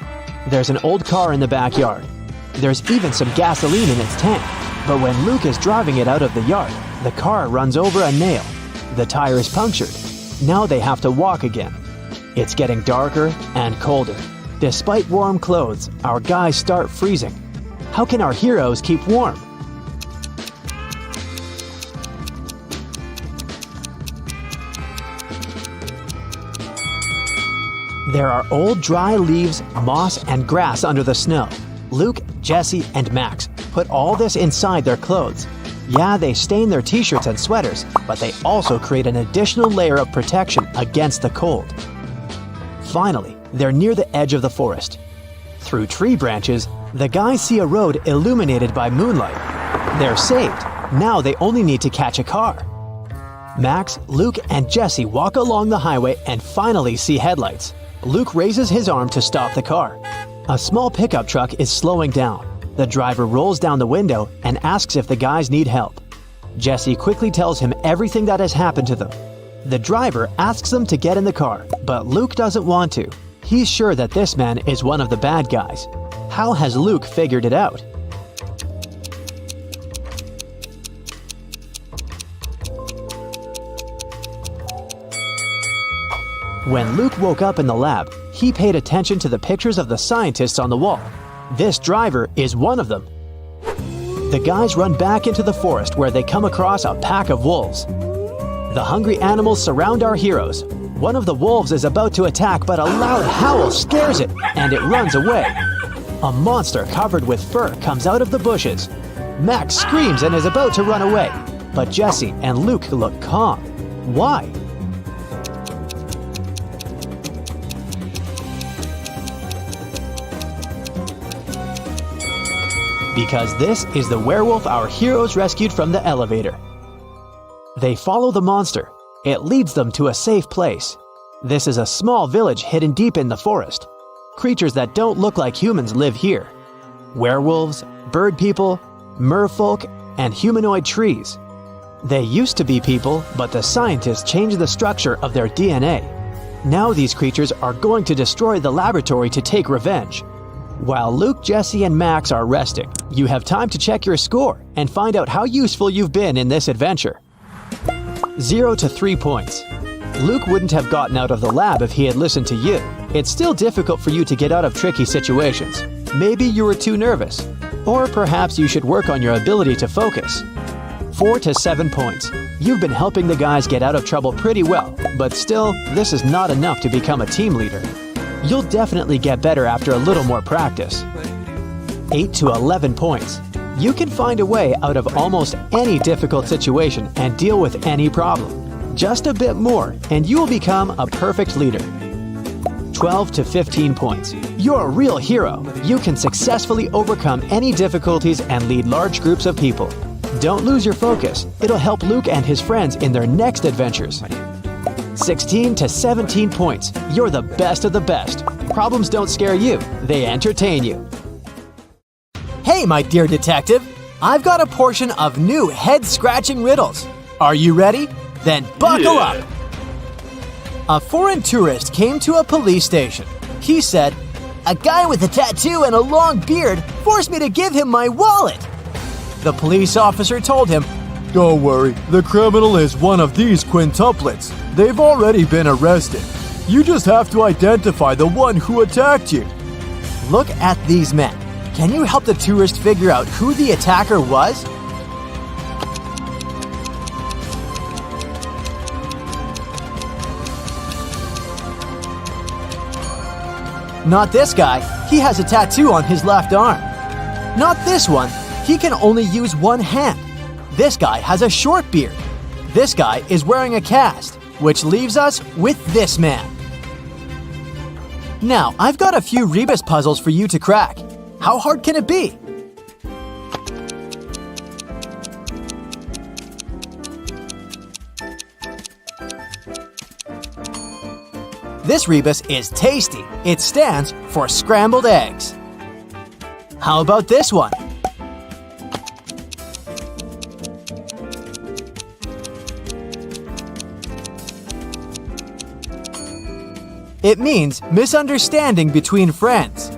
There's an old car in the backyard. There's even some gasoline in its tank. But when Luke is driving it out of the yard, the car runs over a nail. The tire is punctured. Now they have to walk again. It's getting darker and colder. Despite warm clothes, our guys start freezing. How can our heroes keep warm? There are old dry leaves, moss, and grass under the snow. Luke, Jesse, and Max put all this inside their clothes. Yeah, they stain their t-shirts and sweaters, but they also create an additional layer of protection against the cold. Finally, they're near the edge of the forest. Through tree branches, the guys see a road illuminated by moonlight. They're saved. Now they only need to catch a car. Max, Luke, and Jesse walk along the highway and finally see headlights. Luke raises his arm to stop the car. A small pickup truck is slowing down. The driver rolls down the window and asks if the guys need help. Jesse quickly tells him everything that has happened to them. The driver asks them to get in the car, but Luke doesn't want to. He's sure that this man is one of the bad guys. How has Luke figured it out? When Luke woke up in the lab, he paid attention to the pictures of the scientists on the wall. This driver is one of them. The guys run back into the forest where they come across a pack of wolves. The hungry animals surround our heroes. One of the wolves is about to attack, but a loud howl scares it, and it runs away. A monster covered with fur comes out of the bushes. Max screams and is about to run away, but Jesse and Luke look calm. Why? Because this is the werewolf our heroes rescued from the elevator. They follow the monster. It leads them to a safe place. This is a small village hidden deep in the forest. Creatures that don't look like humans live here. Werewolves, bird people, merfolk, and humanoid trees. They used to be people, but the scientists changed the structure of their DNA. Now these creatures are going to destroy the laboratory to take revenge. While Luke, Jesse, and Max are resting, you have time to check your score and find out how useful you've been in this adventure. 0 to 3 points. Luke wouldn't have gotten out of the lab if he had listened to you. It's still difficult for you to get out of tricky situations. Maybe you were too nervous. Or perhaps you should work on your ability to focus. 4 to 7 points. You've been helping the guys get out of trouble pretty well, but still, this is not enough to become a team leader. You'll definitely get better after a little more practice. 8 to 11 points. You can find a way out of almost any difficult situation and deal with any problem. Just a bit more, and you will become a perfect leader. 12 to 15 points. You're a real hero. You can successfully overcome any difficulties and lead large groups of people. Don't lose your focus. It'll help Luke and his friends in their next adventures. 16 to 17 points. You're the best of the best. Problems don't scare you. They entertain you. Hey, my dear detective. I've got a portion of new head-scratching riddles. Are you ready? Then buckle up. A foreign tourist came to a police station. He said, "A guy with a tattoo and a long beard forced me to give him my wallet." The police officer told him, "Don't worry, the criminal is one of these quintuplets. They've already been arrested. You just have to identify the one who attacked you." Look at these men. Can you help the tourist figure out who the attacker was? Not this guy. He has a tattoo on his left arm. Not this one. He can only use one hand. This guy has a short beard. This guy is wearing a cast, which leaves us with this man. Now, I've got a few rebus puzzles for you to crack. How hard can it be? This rebus is tasty. It stands for scrambled eggs. How about this one? It means misunderstanding between friends.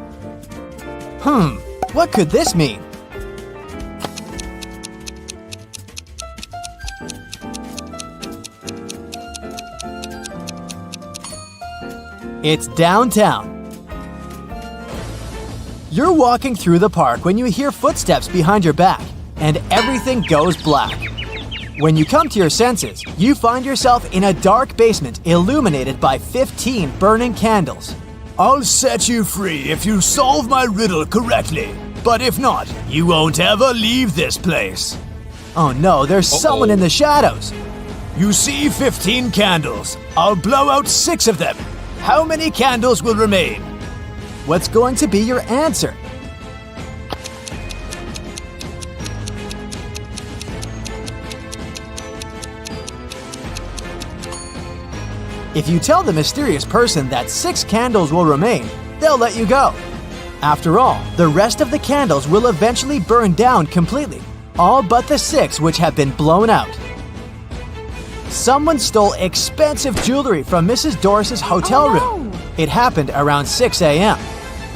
What could this mean? It's downtown. You're walking through the park when you hear footsteps behind your back, and everything goes black. When you come to your senses, you find yourself in a dark basement illuminated by 15 burning candles. I'll set you free if you solve my riddle correctly. But if not, you won't ever leave this place. Oh no, there's someone in the shadows. You see 15 candles. I'll blow out 6 of them. How many candles will remain? What's going to be your answer? If you tell the mysterious person that 6 candles will remain, they'll let you go. After all, the rest of the candles will eventually burn down completely, all but the 6 which have been blown out. Someone stole expensive jewelry from Mrs. Doris's hotel room. It happened around 6 a.m.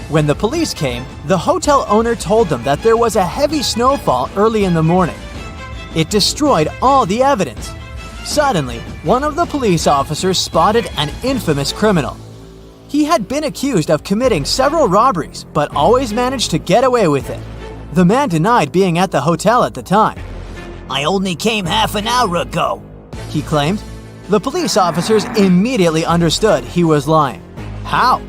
When the police came, the hotel owner told them that there was a heavy snowfall early in the morning. It destroyed all the evidence. Suddenly, one of the police officers spotted an infamous criminal. He had been accused of committing several robberies, but always managed to get away with it. The man denied being at the hotel at the time. I only came half an hour ago, he claimed. The police officers immediately understood he was lying. How?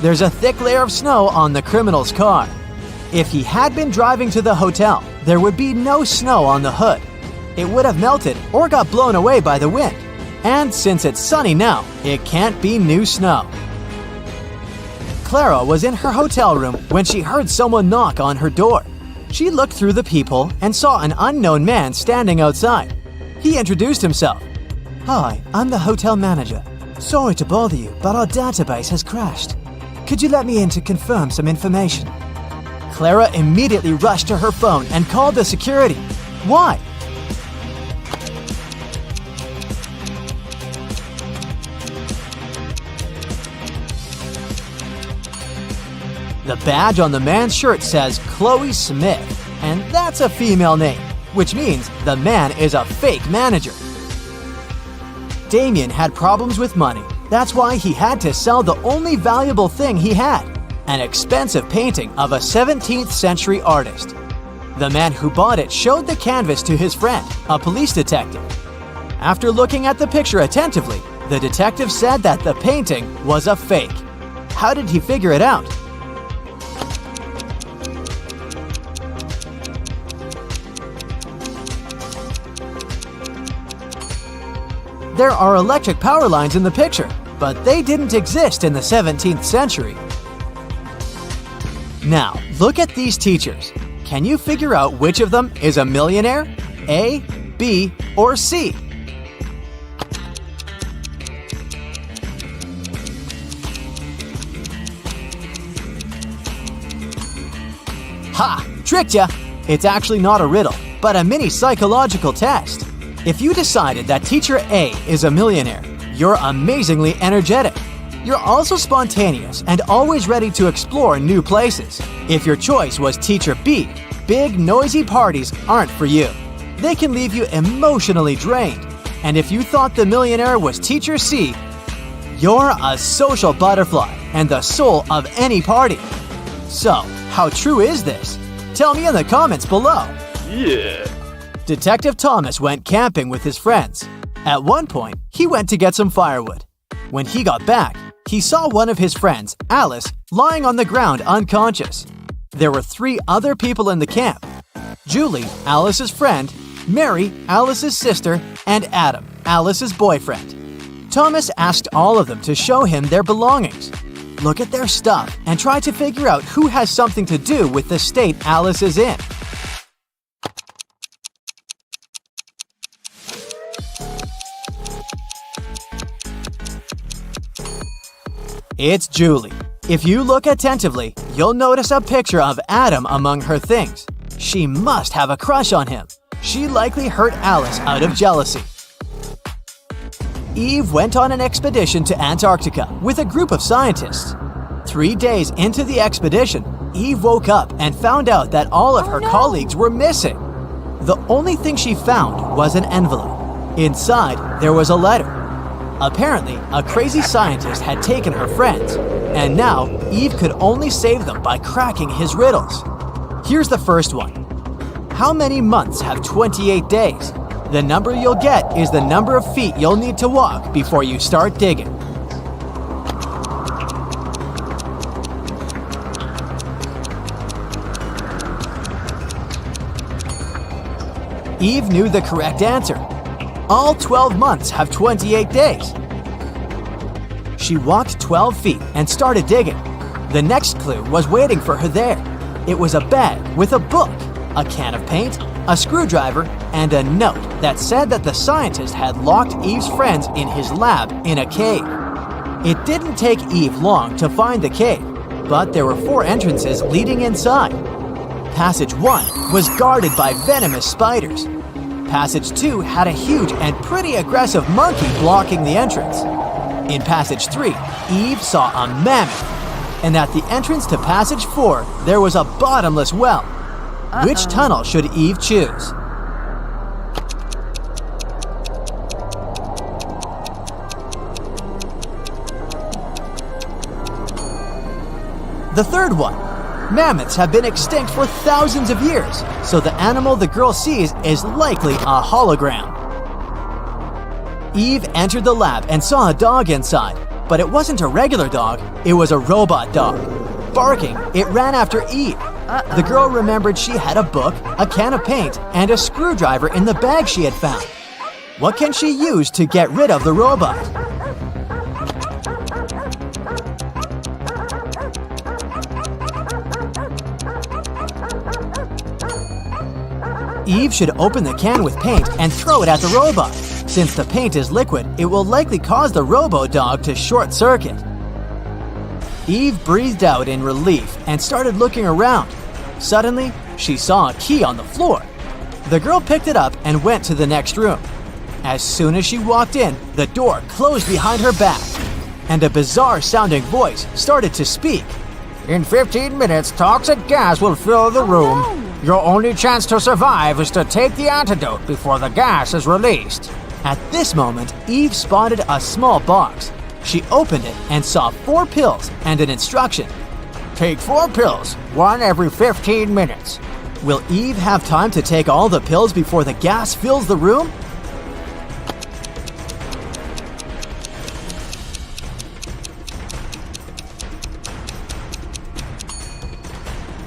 There's a thick layer of snow on the criminal's car. If he had been driving to the hotel, there would be no snow on the hood. It would have melted or got blown away by the wind. And since it's sunny now, it can't be new snow. Clara was in her hotel room when she heard someone knock on her door. She looked through the peephole and saw an unknown man standing outside. He introduced himself. "Hi, I'm the hotel manager. Sorry to bother you, but our database has crashed. Could you let me in to confirm some information?" Clara immediately rushed to her phone and called the security. Why? The badge on the man's shirt says Chloe Smith, and that's a female name, which means the man is a fake manager. Damien had problems with money. That's why he had to sell the only valuable thing he had, an expensive painting of a 17th century artist. The man who bought it showed the canvas to his friend, a police detective. After looking at the picture attentively, the detective said that the painting was a fake. How did he figure it out? There are electric power lines in the picture, but they didn't exist in the 17th century. Now, look at these teachers. Can you figure out which of them is a millionaire? A, B, or C? Ha! Tricked ya! It's actually not a riddle, but a mini psychological test. If you decided that teacher A is a millionaire, you're amazingly energetic. You're also spontaneous and always ready to explore new places. If your choice was teacher B, big noisy parties aren't for you. They can leave you emotionally drained. And if you thought the millionaire was teacher C, you're a social butterfly and the soul of any party. So, how true is this? Tell me in the comments below. Yeah. Detective Thomas went camping with his friends. At one point, he went to get some firewood. When he got back, he saw one of his friends, Alice, lying on the ground unconscious. There were 3 other people in the camp: Julie, Alice's friend, Mary, Alice's sister, and Adam, Alice's boyfriend. Thomas asked all of them to show him their belongings. Look at their stuff and try to figure out who has something to do with the state Alice is in. It's Julie. If you look attentively, you'll notice a picture of Adam among her things. She must have a crush on him. She likely hurt Alice out of jealousy. Eve went on an expedition to Antarctica with a group of scientists. 3 days into the expedition, Eve woke up and found out that all of her colleagues were missing. The only thing she found was an envelope. Inside, there was a letter. Apparently, a crazy scientist had taken her friends, and now Eve could only save them by cracking his riddles. Here's the first one. How many months have 28 days? The number you'll get is the number of feet you'll need to walk before you start digging. Eve knew the correct answer. All 12 months have 28 days. She walked 12 feet and started digging. The next clue was waiting for her there. It was a bag with a book, a can of paint, a screwdriver, and a note that said that the scientist had locked Eve's friends in his lab in a cave. It didn't take Eve long to find the cave, but there were 4 entrances leading inside. Passage 1 was guarded by venomous spiders. Passage 2 had a huge and pretty aggressive monkey blocking the entrance. In Passage 3, Eve saw a mammoth. And at the entrance to Passage 4, there was a bottomless well. Which tunnel should Eve choose? The third one. Mammoths have been extinct for thousands of years, so the animal the girl sees is likely a hologram. Eve entered the lab and saw a dog inside, but it wasn't a regular dog, it was a robot dog. Barking, it ran after Eve. The girl remembered she had a book, a can of paint, and a screwdriver in the bag she had found. What can she use to get rid of the robot? Eve should open the can with paint and throw it at the robot. Since the paint is liquid, it will likely cause the robo-dog to short-circuit. Eve breathed out in relief and started looking around. Suddenly, she saw a key on the floor. The girl picked it up and went to the next room. As soon as she walked in, the door closed behind her back, and a bizarre-sounding voice started to speak. In 15 minutes, toxic gas will fill the room. Your only chance to survive is to take the antidote before the gas is released. At this moment, Eve spotted a small box. She opened it and saw 4 pills and an instruction. Take 4 pills, one every 15 minutes. Will Eve have time to take all the pills before the gas fills the room?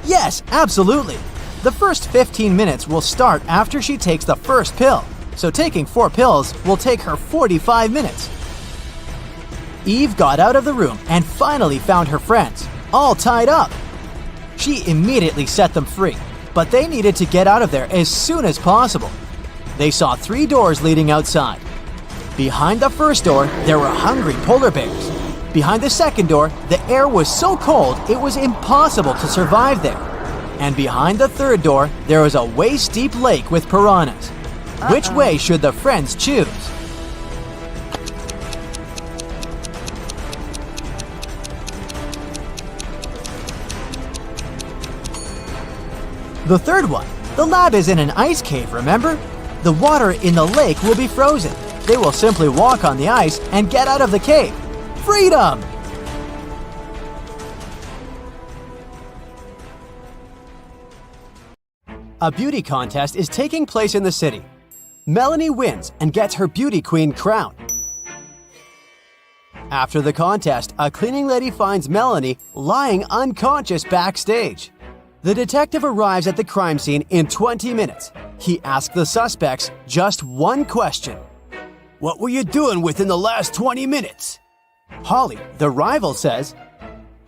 Yes, absolutely. The first 15 minutes will start after she takes the first pill, so taking 4 pills will take her 45 minutes. Eve got out of the room and finally found her friends, all tied up. She immediately set them free, but they needed to get out of there as soon as possible. They saw 3 doors leading outside. Behind the first door, there were hungry polar bears. Behind the second door, the air was so cold it was impossible to survive there. And behind the third door, there was a waist-deep lake with piranhas. Which way should the friends choose? The third one. The lab is in an ice cave, remember? The water in the lake will be frozen. They will simply walk on the ice and get out of the cave. Freedom! A beauty contest is taking place in the city. Melanie wins and gets her beauty queen crown. After the contest, a cleaning lady finds Melanie lying unconscious backstage. The detective arrives at the crime scene in 20 minutes. He asks the suspects just one question. What were you doing within the last 20 minutes? Holly, the rival, says,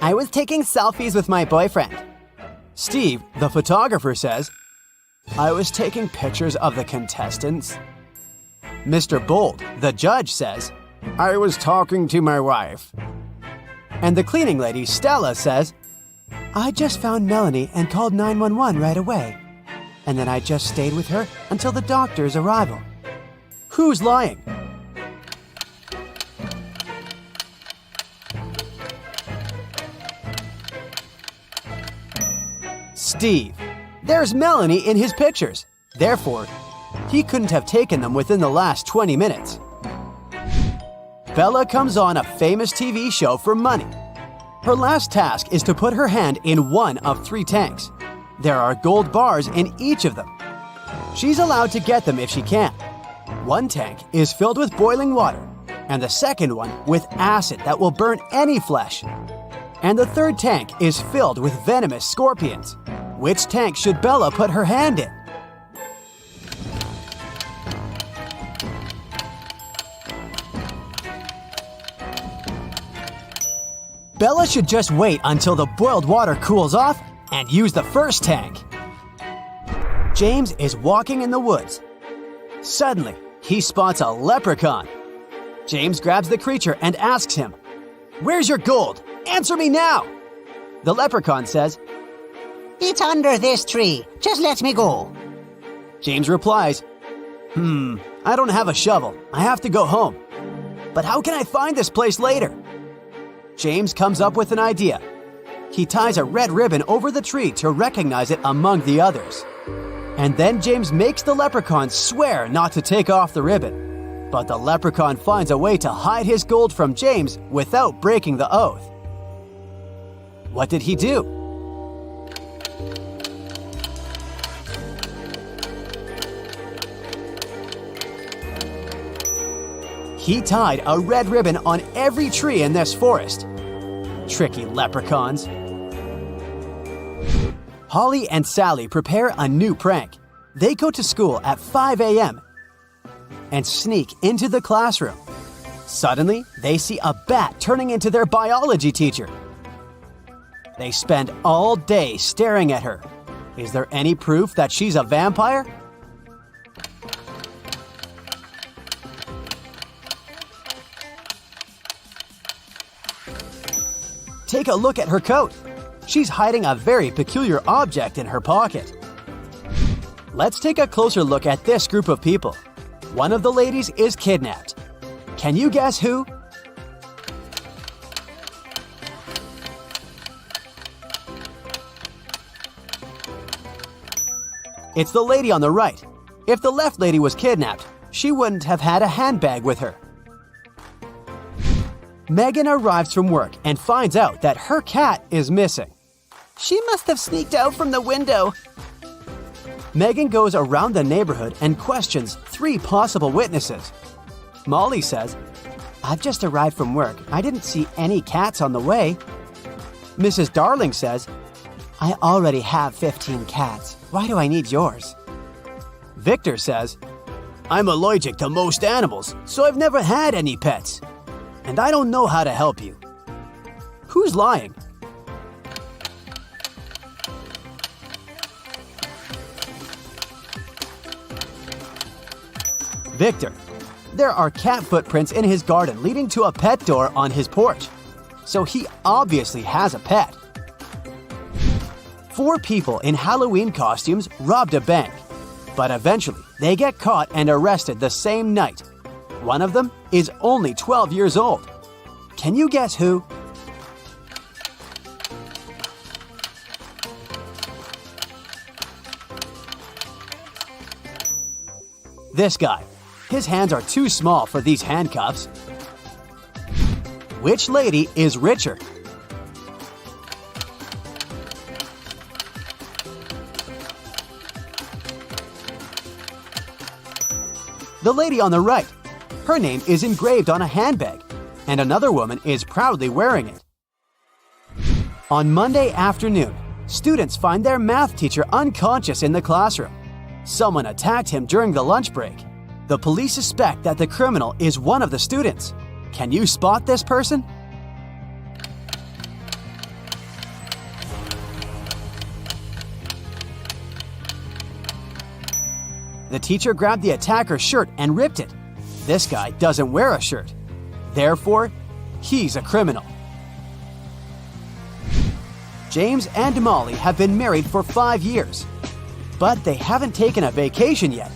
I was taking selfies with my boyfriend. Steve, the photographer, says, I was taking pictures of the contestants. Mr. Bold, the judge, says, I was talking to my wife. And the cleaning lady, Stella, says, I just found Melanie and called 911 right away. And then I just stayed with her until the doctor's arrival. Who's lying? Steve. There's Melanie in his pictures. Therefore, he couldn't have taken them within the last 20 minutes. Bella comes on a famous TV show for money. Her last task is to put her hand in one of 3 tanks. There are gold bars in each of them. She's allowed to get them if she can. One tank is filled with boiling water, and the second one with acid that will burn any flesh. And the third tank is filled with venomous scorpions. Which tank should Bella put her hand in? Bella should just wait until the boiled water cools off and use the first tank. James is walking in the woods. Suddenly, he spots a leprechaun. James grabs the creature and asks him, Where's your gold? Answer me now! The leprechaun says, It's under this tree. Just let me go. James replies, I don't have a shovel. I have to go home. But how can I find this place later? James comes up with an idea. He ties a red ribbon over the tree to recognize it among the others. And then James makes the leprechaun swear not to take off the ribbon. But the leprechaun finds a way to hide his gold from James without breaking the oath. What did he do? He tied a red ribbon on every tree in this forest. Tricky leprechauns. Holly and Sally prepare a new prank. They go to school at 5 a.m. and sneak into the classroom. Suddenly, they see a bat turning into their biology teacher. They spend all day staring at her. Is there any proof that she's a vampire? Take a look at her coat. She's hiding a very peculiar object in her pocket. Let's take a closer look at this group of people. One of the ladies is kidnapped. Can you guess who? It's the lady on the right. If the left lady was kidnapped, she wouldn't have had a handbag with her. Megan arrives from work and finds out that her cat is missing. She must have sneaked out from the window. Megan goes around the neighborhood and questions 3 possible witnesses. Molly says, "I've just arrived from work. I didn't see any cats on the way." Mrs. Darling says, "I already have 15 cats. Why do I need yours?" Victor says, "I'm allergic to most animals, so I've never had any pets. And I don't know how to help you." Who's lying? Victor. There are cat footprints in his garden leading to a pet door on his porch. So he obviously has a pet. 4 people in Halloween costumes robbed a bank. But eventually, they get caught and arrested the same night. One of them is only 12 years old. Can you guess who? This guy. His hands are too small for these handcuffs. Which lady is richer? The lady on the right. Her name is engraved on a handbag, and another woman is proudly wearing it. On Monday afternoon, students find their math teacher unconscious in the classroom. Someone attacked him during the lunch break. The police suspect that the criminal is one of the students. Can you spot this person? The teacher grabbed the attacker's shirt and ripped it. This guy doesn't wear a shirt. Therefore, he's a criminal. James and Molly have been married for 5 years, but they haven't taken a vacation yet.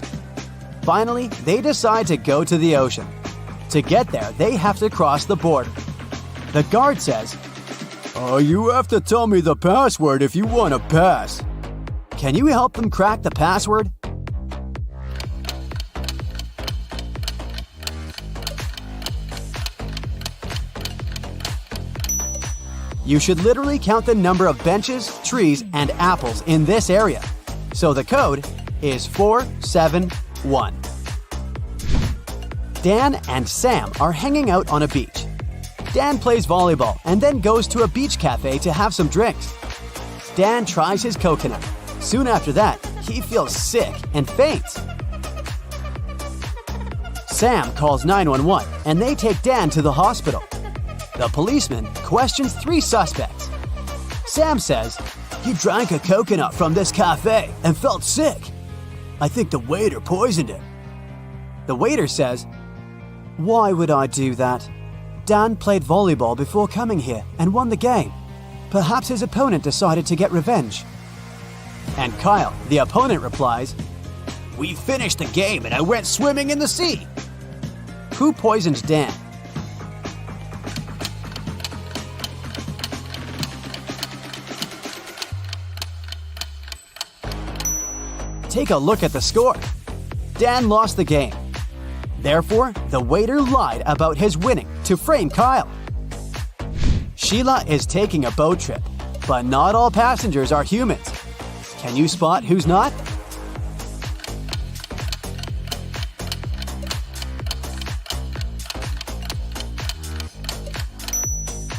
Finally, they decide to go to the ocean. To get there, they have to cross the border. The guard says, You have to tell me the password if you want to pass. "Can you help them crack the password?" You should literally count the number of benches, trees, and apples in this area. So the code is 471. Dan and Sam are hanging out on a beach. Dan plays volleyball and then goes to a beach cafe to have some drinks. Dan tries his coconut. Soon after that, he feels sick and faints. Sam calls 911 and they take Dan to the hospital. The policeman questions 3 suspects. Sam says, "He drank a coconut from this cafe and felt sick. I think the waiter poisoned him." The waiter says, "Why would I do that? Dan played volleyball before coming here and won the game. Perhaps his opponent decided to get revenge." And Kyle, the opponent, replies, "We finished the game and I went swimming in the sea." Who poisoned Dan? Take a look at the score. Dan lost the game. Therefore, the waiter lied about his winning to frame Kyle. Sheila is taking a boat trip, but not all passengers are humans. Can you spot who's not?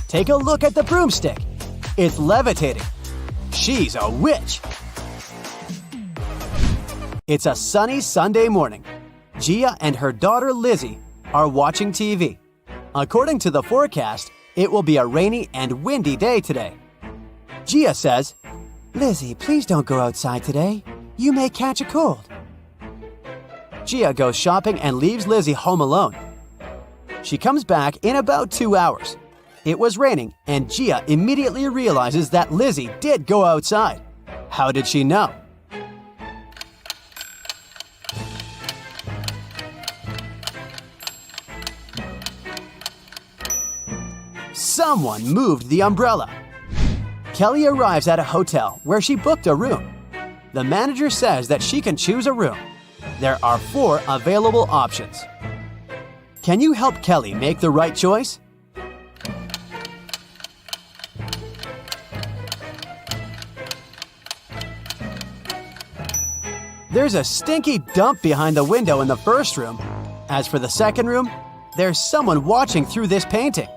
Take a look at the broomstick. It's levitating. She's a witch. It's a sunny Sunday morning. Gia and her daughter Lizzie are watching TV. According to the forecast, it will be a rainy and windy day today. Gia says, "Lizzie, please don't go outside today. You may catch a cold." Gia goes shopping and leaves Lizzie home alone. She comes back in about 2 hours. It was raining, and Gia immediately realizes that Lizzie did go outside. How did she know? Someone moved the umbrella. Kelly arrives at a hotel where she booked a room. The manager says that she can choose a room. There are 4 available options. Can you help Kelly make the right choice? There's a stinky dump behind the window in the first room. As for the second room, there's someone watching through this painting.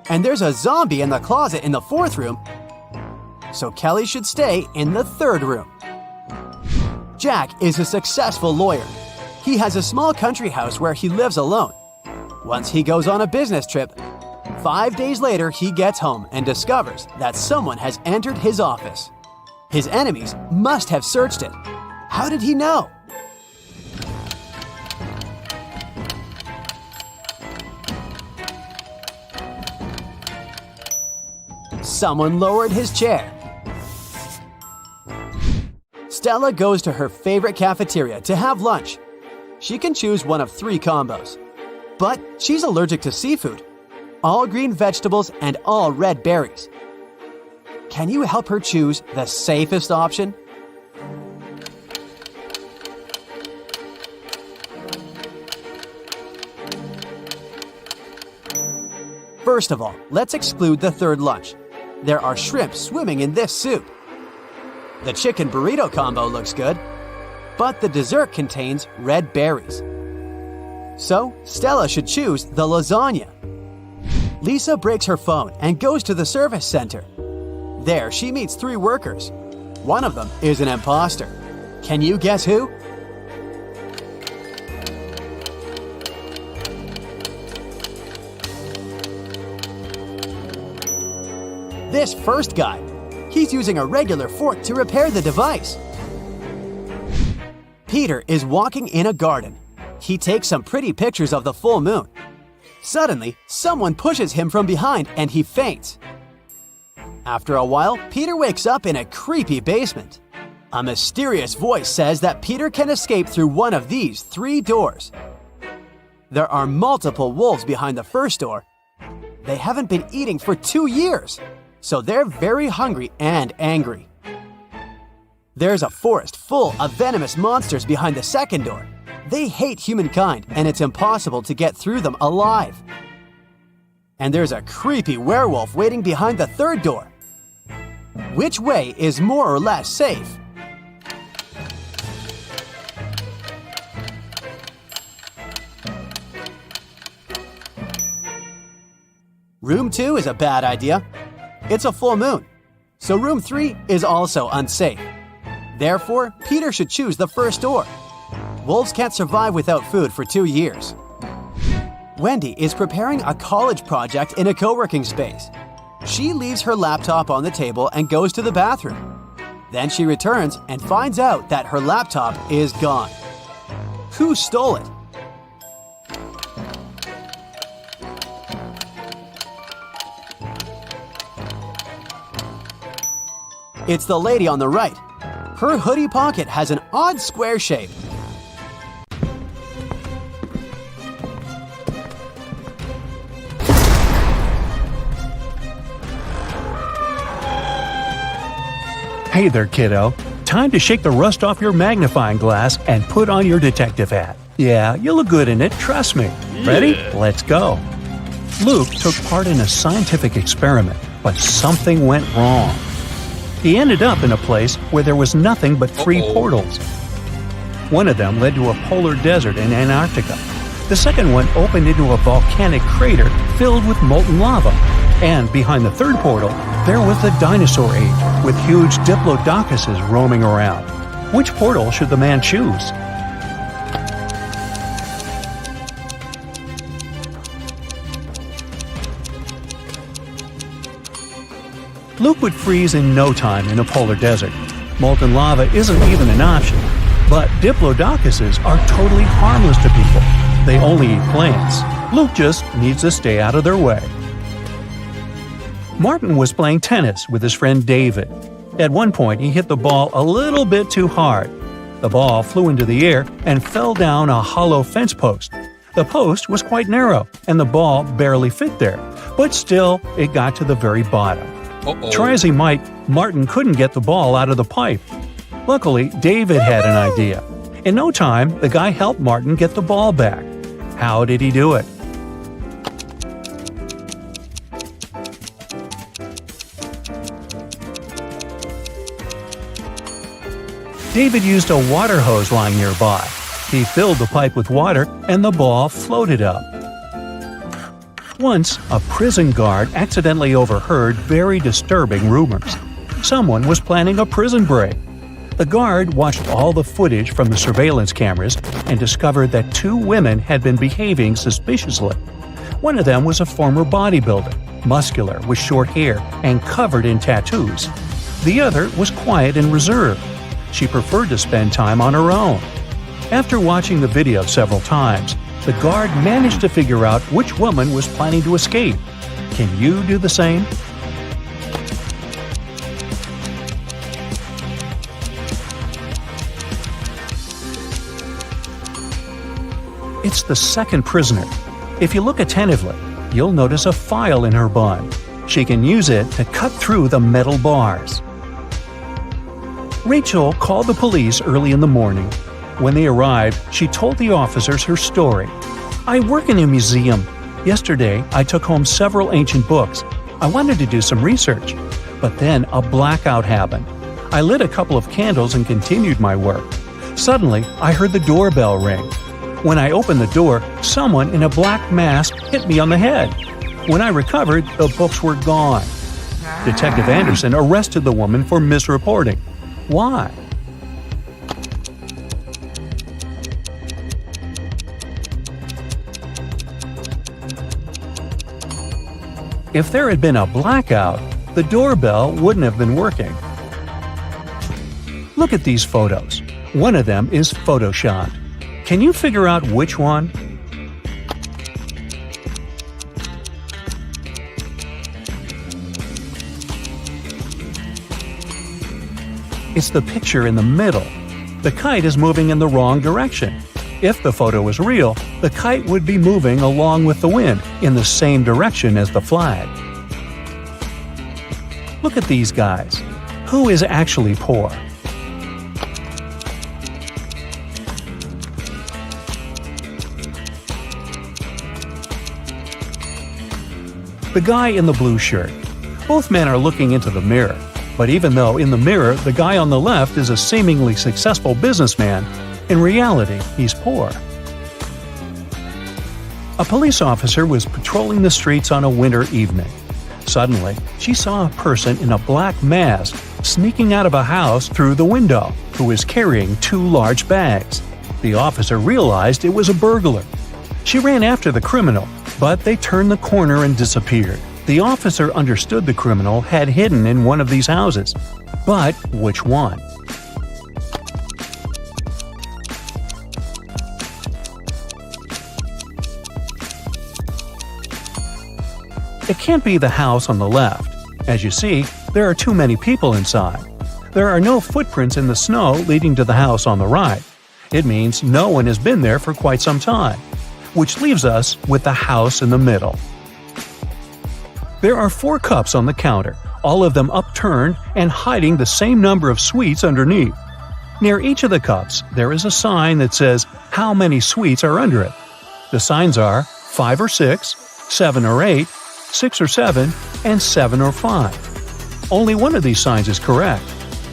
And there's a zombie in the closet in the fourth room. So Kelly should stay in the third room. Jack is a successful lawyer. He has a small country house where he lives alone. Once he goes on a business trip, 5 days later he gets home and discovers that someone has entered his office. His enemies must have searched it. How did he know? Someone lowered his chair. Stella goes to her favorite cafeteria to have lunch. She can choose one of 3 combos. But she's allergic to seafood, all green vegetables, and all red berries. Can you help her choose the safest option? First of all, let's exclude the third lunch. There are shrimp swimming in this soup. The chicken burrito combo looks good, but the dessert contains red berries. So, Stella should choose the lasagna. Lisa breaks her phone and goes to the service center. There, she meets 3 workers. One of them is an imposter. Can you guess who? This first guy. He's using a regular fork to repair the device. Peter is walking in a garden. He takes some pretty pictures of the full moon. Suddenly, someone pushes him from behind and he faints. After a while, Peter wakes up in a creepy basement. A mysterious voice says that Peter can escape through one of these 3 doors. There are multiple wolves behind the first door. They haven't been eating for 2 years, so they're very hungry and angry. There's a forest full of venomous monsters behind the second door. They hate humankind, and it's impossible to get through them alive. And there's a creepy werewolf waiting behind the third door. Which way is more or less safe? Room 2 is a bad idea. It's a full moon, so room 3 is also unsafe. Therefore, Peter should choose the first door. Wolves can't survive without food for 2 years. Wendy is preparing a college project in a co-working space. She leaves her laptop on the table and goes to the bathroom. Then she returns and finds out that her laptop is gone. Who stole it? It's the lady on the right. Her hoodie pocket has an odd square shape. Hey there, kiddo. Time to shake the rust off your magnifying glass and put on your detective hat. Yeah, you look good in it, trust me. Ready? Let's go. Luke took part in a scientific experiment, but something went wrong. He ended up in a place where there was nothing but 3 portals. One of them led to a polar desert in Antarctica. The second one opened into a volcanic crater filled with molten lava. And behind the third portal, there was the dinosaur age, with huge diplodocuses roaming around. Which portal should the man choose? Luke would freeze in no time in a polar desert. Molten lava isn't even an option. But diplodocuses are totally harmless to people. They only eat plants. Luke just needs to stay out of their way. Martin was playing tennis with his friend David. At one point, he hit the ball a little bit too hard. The ball flew into the air and fell down a hollow fence post. The post was quite narrow, and the ball barely fit there, but still, it got to the very bottom. Try as he might, Martin couldn't get the ball out of the pipe. Luckily, David had an idea. In no time, the guy helped Martin get the ball back. How did he do it? David used a water hose lying nearby. He filled the pipe with water and the ball floated up. Once, a prison guard accidentally overheard very disturbing rumors. Someone was planning a prison break. The guard watched all the footage from the surveillance cameras and discovered that 2 women had been behaving suspiciously. One of them was a former bodybuilder, muscular with short hair and covered in tattoos. The other was quiet and reserved. She preferred to spend time on her own. After watching the video several times, the guard managed to figure out which woman was planning to escape. Can you do the same? It's the second prisoner. If you look attentively, you'll notice a file in her bun. She can use it to cut through the metal bars. Rachel called the police early in the morning. When they arrived, she told the officers her story. "I work in a museum. Yesterday, I took home several ancient books. I wanted to do some research. But then a blackout happened. I lit a couple of candles and continued my work. Suddenly, I heard the doorbell ring. When I opened the door, someone in a black mask hit me on the head. When I recovered, the books were gone." Detective Anderson arrested the woman for misreporting. Why? If there had been a blackout, the doorbell wouldn't have been working. Look at these photos. One of them is photoshopped. Can you figure out which one? It's the picture in the middle. The kite is moving in the wrong direction. If the photo was real, the kite would be moving along with the wind in the same direction as the flag. Look at these guys. Who is actually poor? The guy in the blue shirt. Both men are looking into the mirror. But even though in the mirror the guy on the left is a seemingly successful businessman, in reality he's poor. A police officer was patrolling the streets on a winter evening. Suddenly, she saw a person in a black mask sneaking out of a house through the window, who was carrying 2 large bags. The officer realized it was a burglar. She ran after the criminal, but they turned the corner and disappeared. The officer understood the criminal had hidden in one of these houses. But which one? It can't be the house on the left. As you see, there are too many people inside. There are no footprints in the snow leading to the house on the right. It means no one has been there for quite some time, which leaves us with the house in the middle. There are 4 cups on the counter, all of them upturned and hiding the same number of sweets underneath. Near each of the cups, there is a sign that says how many sweets are under it. The signs are 5 or 6, 7 or 8, 6 or 7, and 7 or 5. Only one of these signs is correct.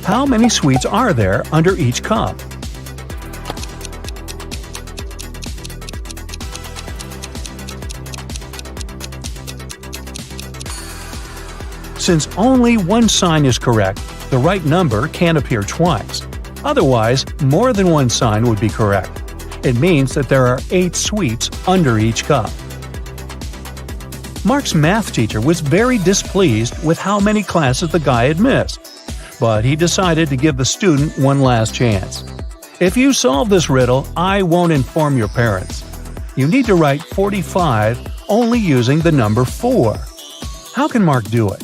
How many sweets are there under each cup? Since only one sign is correct, the right number can't appear twice. Otherwise, more than one sign would be correct. It means that there are 8 sweets under each cup. Mark's math teacher was very displeased with how many classes the guy had missed, but he decided to give the student one last chance. If you solve this riddle, I won't inform your parents. You need to write 45 only using the number 4. How can Mark do it?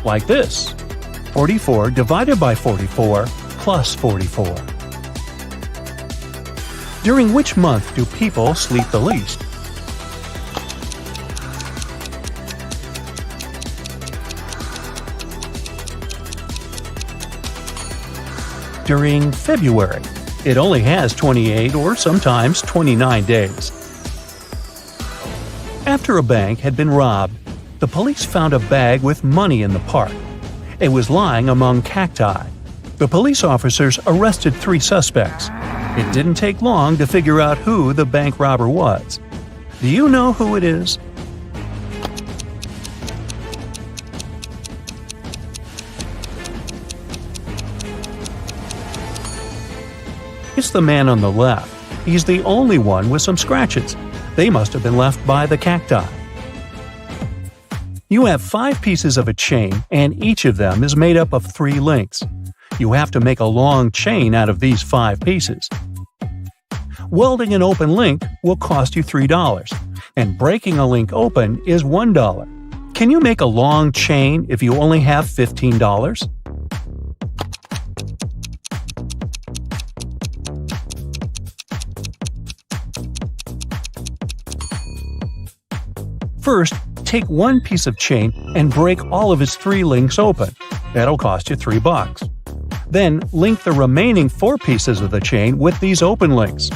Like this. 44 divided by 44 plus 44. During which month do people sleep the least? During February. It only has 28 or sometimes 29 days. After a bank had been robbed, the police found a bag with money in the park. It was lying among cacti. The police officers arrested 3 suspects. It didn't take long to figure out who the bank robber was. Do you know who it is? It's the man on the left. He's the only one with some scratches. They must have been left by the cacti. You have 5 pieces of a chain, and each of them is made up of 3 links. You have to make a long chain out of these 5 pieces. Welding an open link will cost you $3, and breaking a link open is $1. Can you make a long chain if you only have $15? First, take one piece of chain and break all of its 3 links open. That'll cost you $3. Then, link the remaining 4 pieces of the chain with these open links.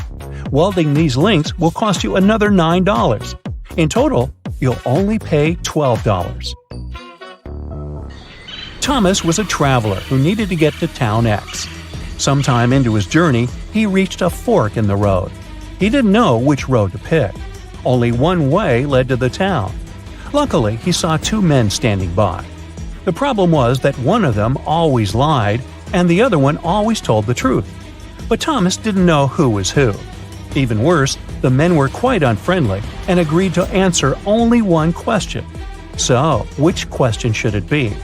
Welding these links will cost you another $9. In total, you'll only pay $12. Thomas was a traveler who needed to get to Town X. Sometime into his journey, he reached a fork in the road. He didn't know which road to pick. Only one way led to the town. Luckily, he saw 2 men standing by. The problem was that one of them always lied, and the other one always told the truth. But Thomas didn't know who was who. Even worse, the men were quite unfriendly and agreed to answer only one question. So, which question should it be?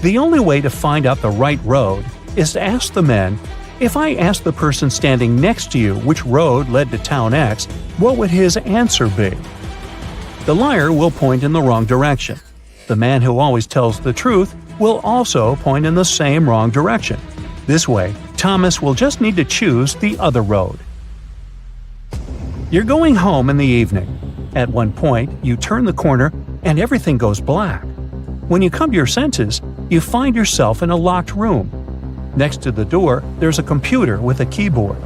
The only way to find out the right road is to ask the men, if I asked the person standing next to you which road led to Town X, what would his answer be? The liar will point in the wrong direction. The man who always tells the truth will also point in the same wrong direction. This way, Thomas will just need to choose the other road. You're going home in the evening. At one point, you turn the corner and everything goes black. When you come to your senses, you find yourself in a locked room. Next to the door, there's a computer with a keyboard.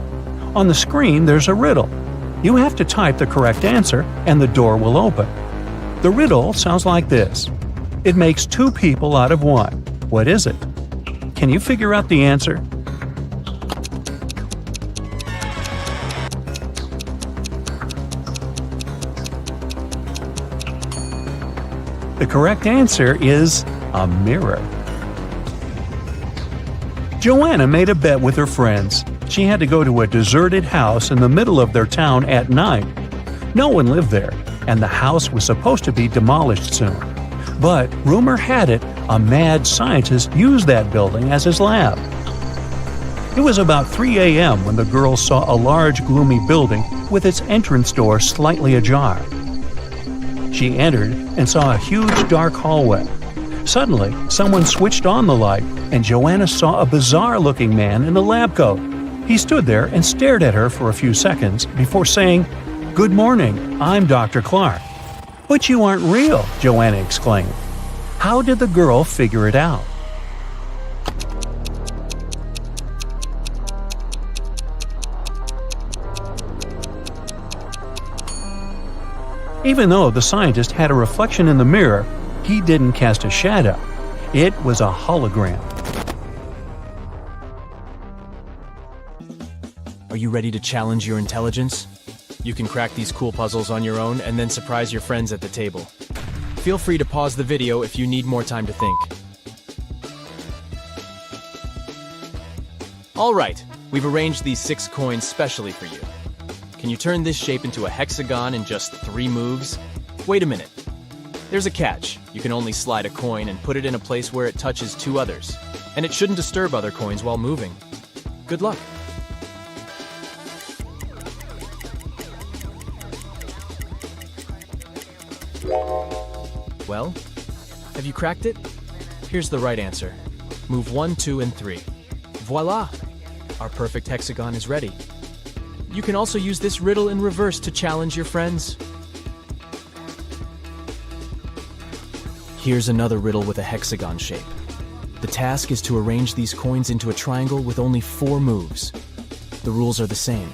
On the screen, there's a riddle. You have to type the correct answer, and the door will open. The riddle sounds like this. It makes 2 people out of 1. What is it? Can you figure out the answer? The correct answer is a mirror. Joanna made a bet with her friends. She had to go to a deserted house in the middle of their town at night. No one lived there, and the house was supposed to be demolished soon. But rumor had it, a mad scientist used that building as his lab. It was about 3 a.m. when the girls saw a large, gloomy building with its entrance door slightly ajar. She entered and saw a huge dark hallway. Suddenly, someone switched on the light, and Joanna saw a bizarre-looking man in a lab coat. He stood there and stared at her for a few seconds before saying, "Good morning, I'm Dr. Clark." "But you aren't real," Joanna exclaimed. How did the girl figure it out? Even though the scientist had a reflection in the mirror, he didn't cast a shadow. It was a hologram. Are you ready to challenge your intelligence? You can crack these cool puzzles on your own and then surprise your friends at the table. Feel free to pause the video if you need more time to think. Alright, we've arranged these 6 coins specially for you. Can you turn this shape into a hexagon in just 3 moves? Wait a minute. There's a catch. You can only slide a coin and put it in a place where it touches 2 others. And it shouldn't disturb other coins while moving. Good luck. Well, have you cracked it? Here's the right answer. Move 1, 2, and 3. Voila! Our perfect hexagon is ready. You can also use this riddle in reverse to challenge your friends. Here's another riddle with a hexagon shape. The task is to arrange these coins into a triangle with only 4 moves. The rules are the same.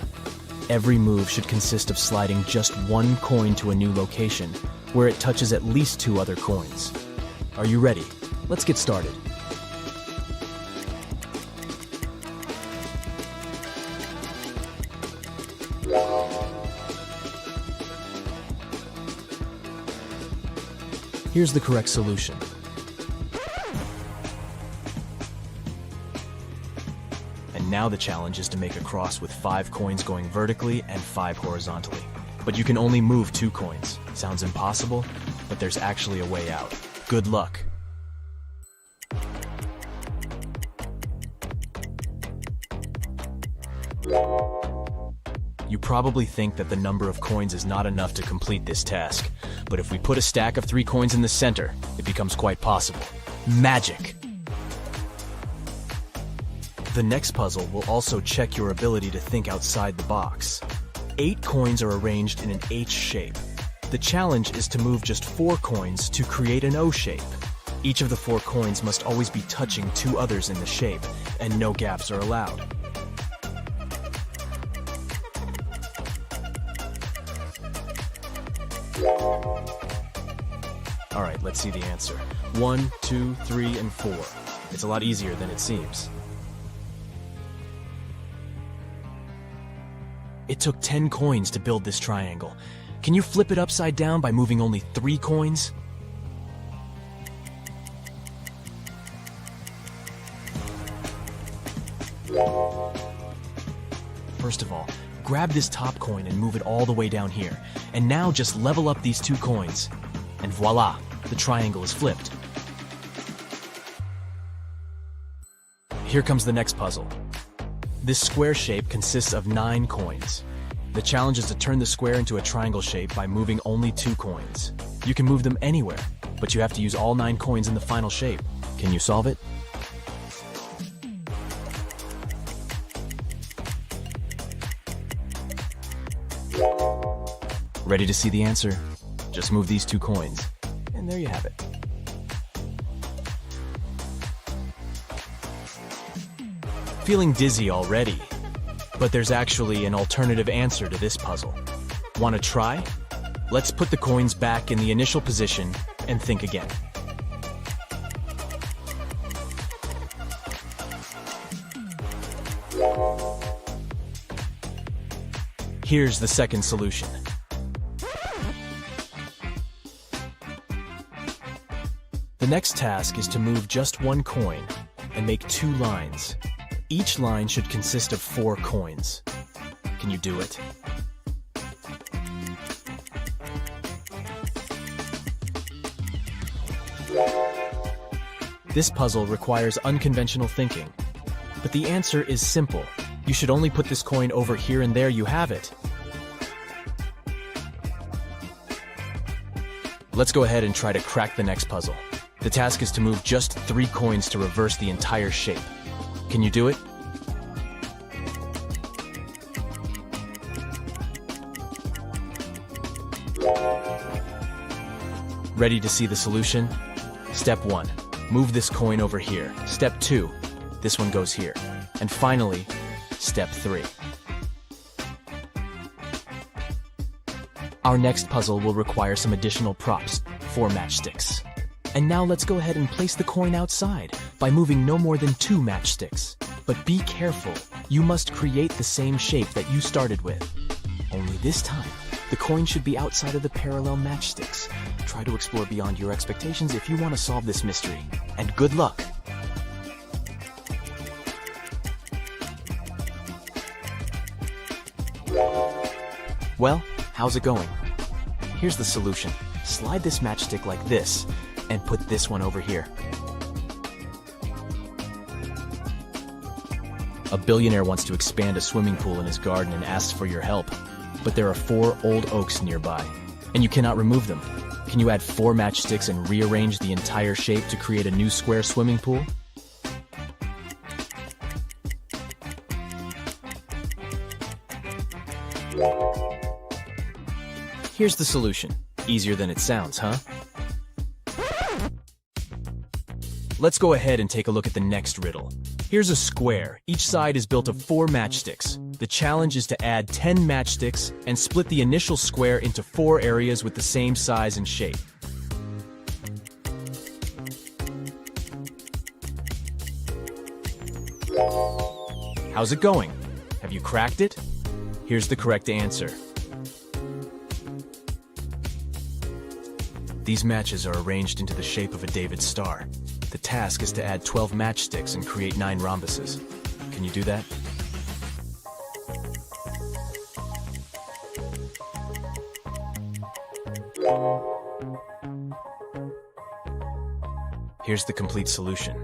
Every move should consist of sliding just 1 coin to a new location, where it touches at least 2 other coins. Are you ready? Let's get started. Here's the correct solution. And now the challenge is to make a cross with 5 coins going vertically and 5 horizontally. But you can only move 2 coins. Sounds impossible, but there's actually a way out. Good luck. You probably think that the number of coins is not enough to complete this task, but if we put a stack of 3 coins in the center, it becomes quite possible. Magic! The next puzzle will also check your ability to think outside the box. 8 coins are arranged in an H shape. The challenge is to move just 4 coins to create an O shape. Each of the 4 coins must always be touching 2 others in the shape, and no gaps are allowed. Alright, let's see the answer. 1, 2, 3, and 4. It's a lot easier than it seems. It took 10 coins to build this triangle. Can you flip it upside down by moving only 3 coins? First of all, grab this top coin and move it all the way down here. And now just level up these 2 coins. And voila, the triangle is flipped. Here comes the next puzzle. This square shape consists of 9 coins. The challenge is to turn the square into a triangle shape by moving only 2 coins. You can move them anywhere, but you have to use all 9 coins in the final shape. Can you solve it? Ready to see the answer? Just move these 2 coins, and there you have it. Feeling dizzy already, but there's actually an alternative answer to this puzzle. Want to try? Let's put the coins back in the initial position and think again. Here's the second solution. The next task is to move just 1 coin and make 2 lines. Each line should consist of 4 coins. Can you do it? This puzzle requires unconventional thinking, but the answer is simple. You should only put this coin over here and there you have it. Let's go ahead and try to crack the next puzzle. The task is to move just 3 coins to reverse the entire shape. Can you do it? Ready to see the solution? Step 1. Move this coin over here. Step 2. This one goes here. And finally, Step 3. Our next puzzle will require some additional props, 4 matchsticks. And now let's go ahead and place the coin outside by moving no more than 2 matchsticks. But be careful, you must create the same shape that you started with. Only this time, the coin should be outside of the parallel matchsticks. Try to explore beyond your expectations if you want to solve this mystery. And good luck! Well, how's it going? Here's the solution. Slide this matchstick like this, and put this one over here. A billionaire wants to expand a swimming pool in his garden and asks for your help. But there are 4 old oaks nearby, and you cannot remove them. Can you add 4 matchsticks and rearrange the entire shape to create a new square swimming pool? Here's the solution. Easier than it sounds, huh? Let's go ahead and take a look at the next riddle. Here's a square. Each side is built of 4 matchsticks. The challenge is to add 10 matchsticks and split the initial square into 4 areas with the same size and shape. How's it going? Have you cracked it? Here's the correct answer. These matches are arranged into the shape of a David star. The task is to add 12 matchsticks and create 9 rhombuses. Can you do that? Here's the complete solution.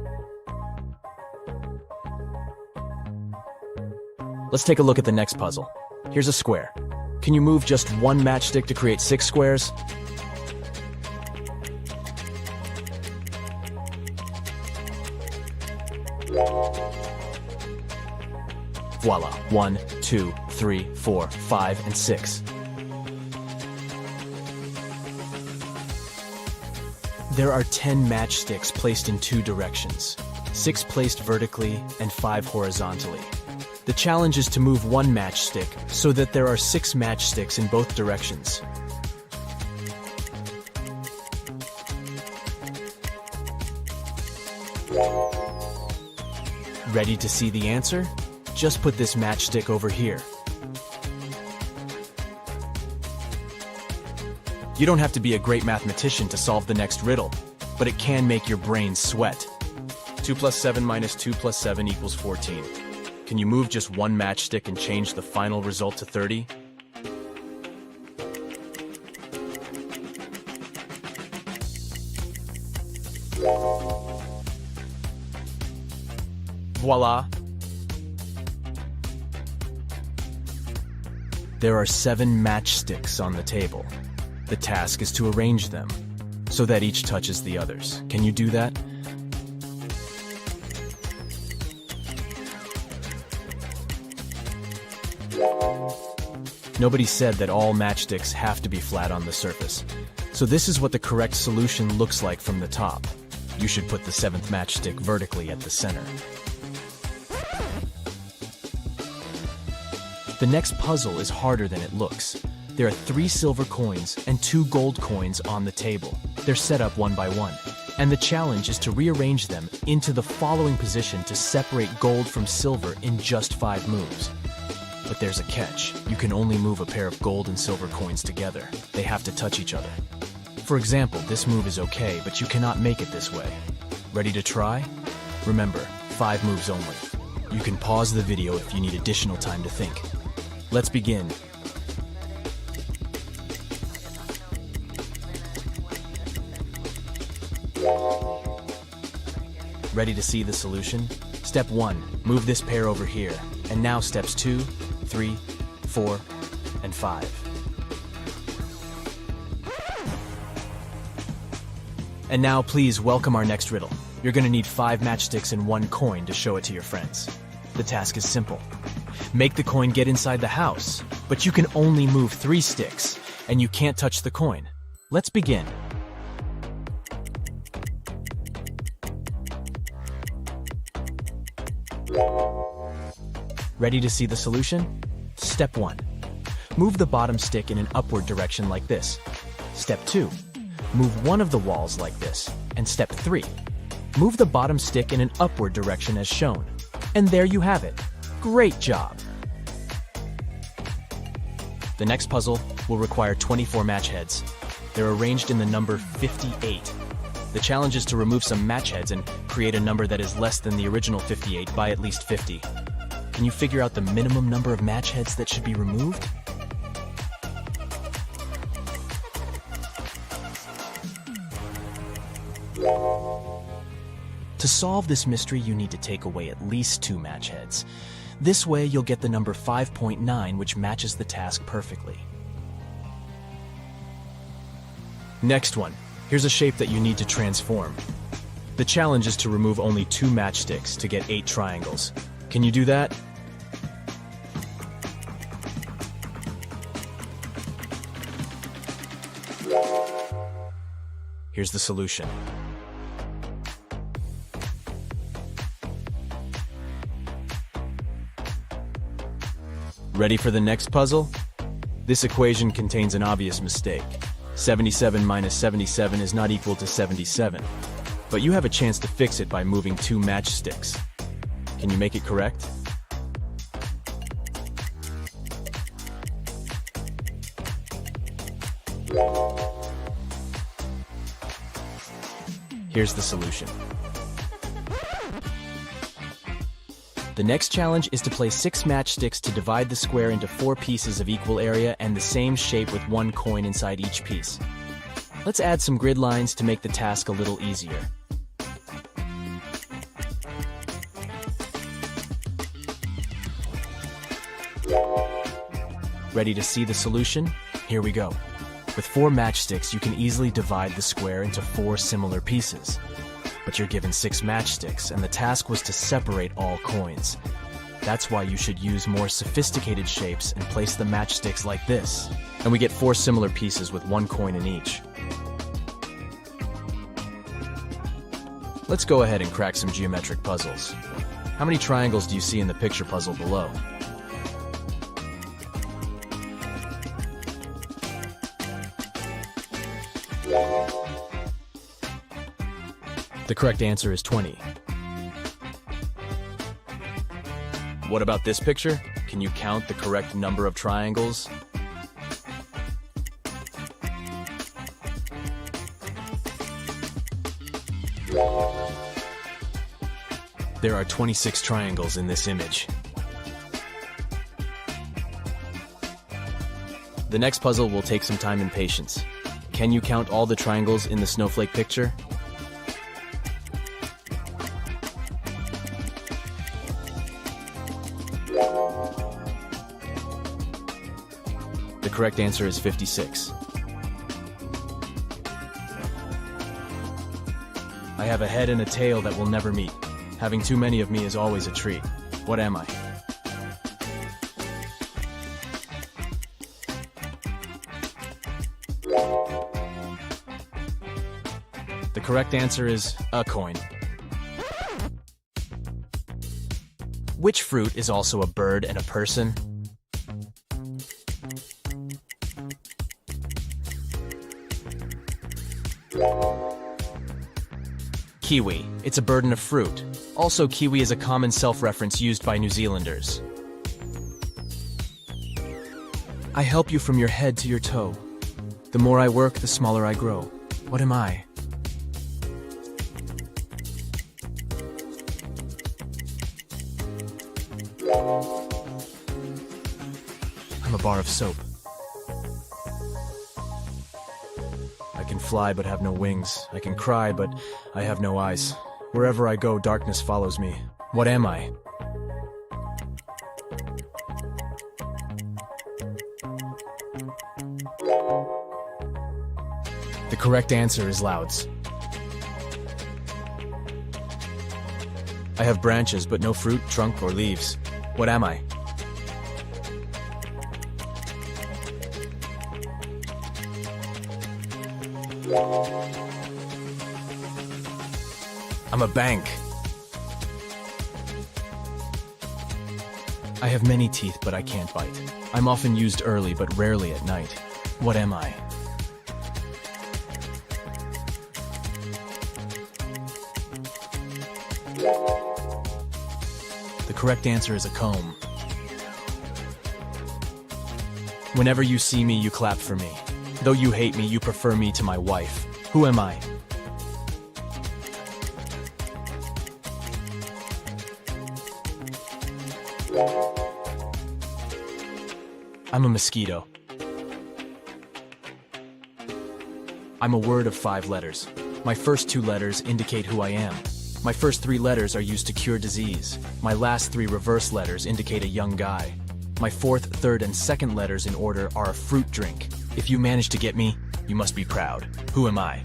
Let's take a look at the next puzzle. Here's a square. Can you move just 1 matchstick to create 6 squares? Voila, 1, 2, 3, 4, 5, and 6. There are 10 matchsticks placed in 2 directions, 6 placed vertically and 5 horizontally. The challenge is to move 1 matchstick so that there are 6 matchsticks in both directions. Ready to see the answer? Just put this matchstick over here. You don't have to be a great mathematician to solve the next riddle, but it can make your brain sweat. 2 plus 7 minus 2 plus 7 equals 14. Can you move just 1 matchstick and change the final result to 30? Voila! There are 7 matchsticks on the table. The task is to arrange them so that each touches the others. Can you do that? Nobody said that all matchsticks have to be flat on the surface. So this is what the correct solution looks like from the top. You should put the 7th matchstick vertically at the center. The next puzzle is harder than it looks. There are 3 silver coins and 2 gold coins on the table. They're set up one by one, and the challenge is to rearrange them into the following position to separate gold from silver in just 5 moves. But there's a catch. You can only move a pair of gold and silver coins together. They have to touch each other. For example, this move is okay, but you cannot make it this way. Ready to try? Remember, 5 moves only. You can pause the video if you need additional time to think. Let's begin. Ready to see the solution? Step 1, move this pair over here. And now steps 2, 3, 4, and 5. And now please welcome our next riddle. You're gonna need 5 matchsticks and 1 coin to show it to your friends. The task is simple. Make the coin get inside the house, but you can only move 3 sticks, and you can't touch the coin. Let's begin. Ready to see the solution? Step 1. Move the bottom stick in an upward direction like this. Step 2. Move one of the walls like this. And step 3. Move the bottom stick in an upward direction as shown. And there you have it. Great job! The next puzzle will require 24 match heads. They're arranged in the number 58. The challenge is to remove some match heads and create a number that is less than the original 58 by at least 50. Can you figure out the minimum number of match heads that should be removed? To solve this mystery, you need to take away at least 2 match heads. This way, you'll get the number 5.9, which matches the task perfectly. Next one. Here's a shape that you need to transform. The challenge is to remove only 2 matchsticks to get 8 triangles. Can you do that? Here's the solution. Ready for the next puzzle? This equation contains an obvious mistake. 77 minus 77 is not equal to 77. But you have a chance to fix it by moving 2 matchsticks. Can you make it correct? Here's the solution. The next challenge is to place 6 matchsticks to divide the square into 4 pieces of equal area and the same shape with 1 coin inside each piece. Let's add some grid lines to make the task a little easier. Ready to see the solution? Here we go. With 4 matchsticks, you can easily divide the square into 4 similar pieces. But you're given 6 matchsticks, and the task was to separate all coins. That's why you should use more sophisticated shapes and place the matchsticks like this. And we get 4 similar pieces with 1 coin in each. Let's go ahead and crack some geometric puzzles. How many triangles do you see in the picture puzzle below? The correct answer is 20. What about this picture? Can you count the correct number of triangles? There are 26 triangles in this image. The next puzzle will take some time and patience. Can you count all the triangles in the snowflake picture? The correct answer is 56. I have a head and a tail that will never meet. Having too many of me is always a treat. What am I? The correct answer is a coin. Which fruit is also a bird and a person? Kiwi. It's a bird and a fruit. Also, kiwi is a common self-reference used by New Zealanders. I help you from your head to your toe. The more I work, the smaller I grow. What am I? I'm a bar of soap. I can fly but have no wings. I can cry but I have no eyes. Wherever I go, darkness follows me. What am I? The correct answer is louds. I have branches but no fruit, trunk, or leaves. What am I? I'm a bank. I have many teeth, but I can't bite. I'm often used early, but rarely at night. What am I? The correct answer is a comb. Whenever you see me, you clap for me. Though you hate me, you prefer me to my wife. Who am I? I'm a mosquito. I'm a word of 5 letters. My first 2 letters indicate who I am. My first 3 letters are used to cure disease. My last 3 reverse letters indicate a young guy. My 4th, 3rd, and 2nd letters in order are a fruit drink. If you manage to get me, you must be proud. Who am I?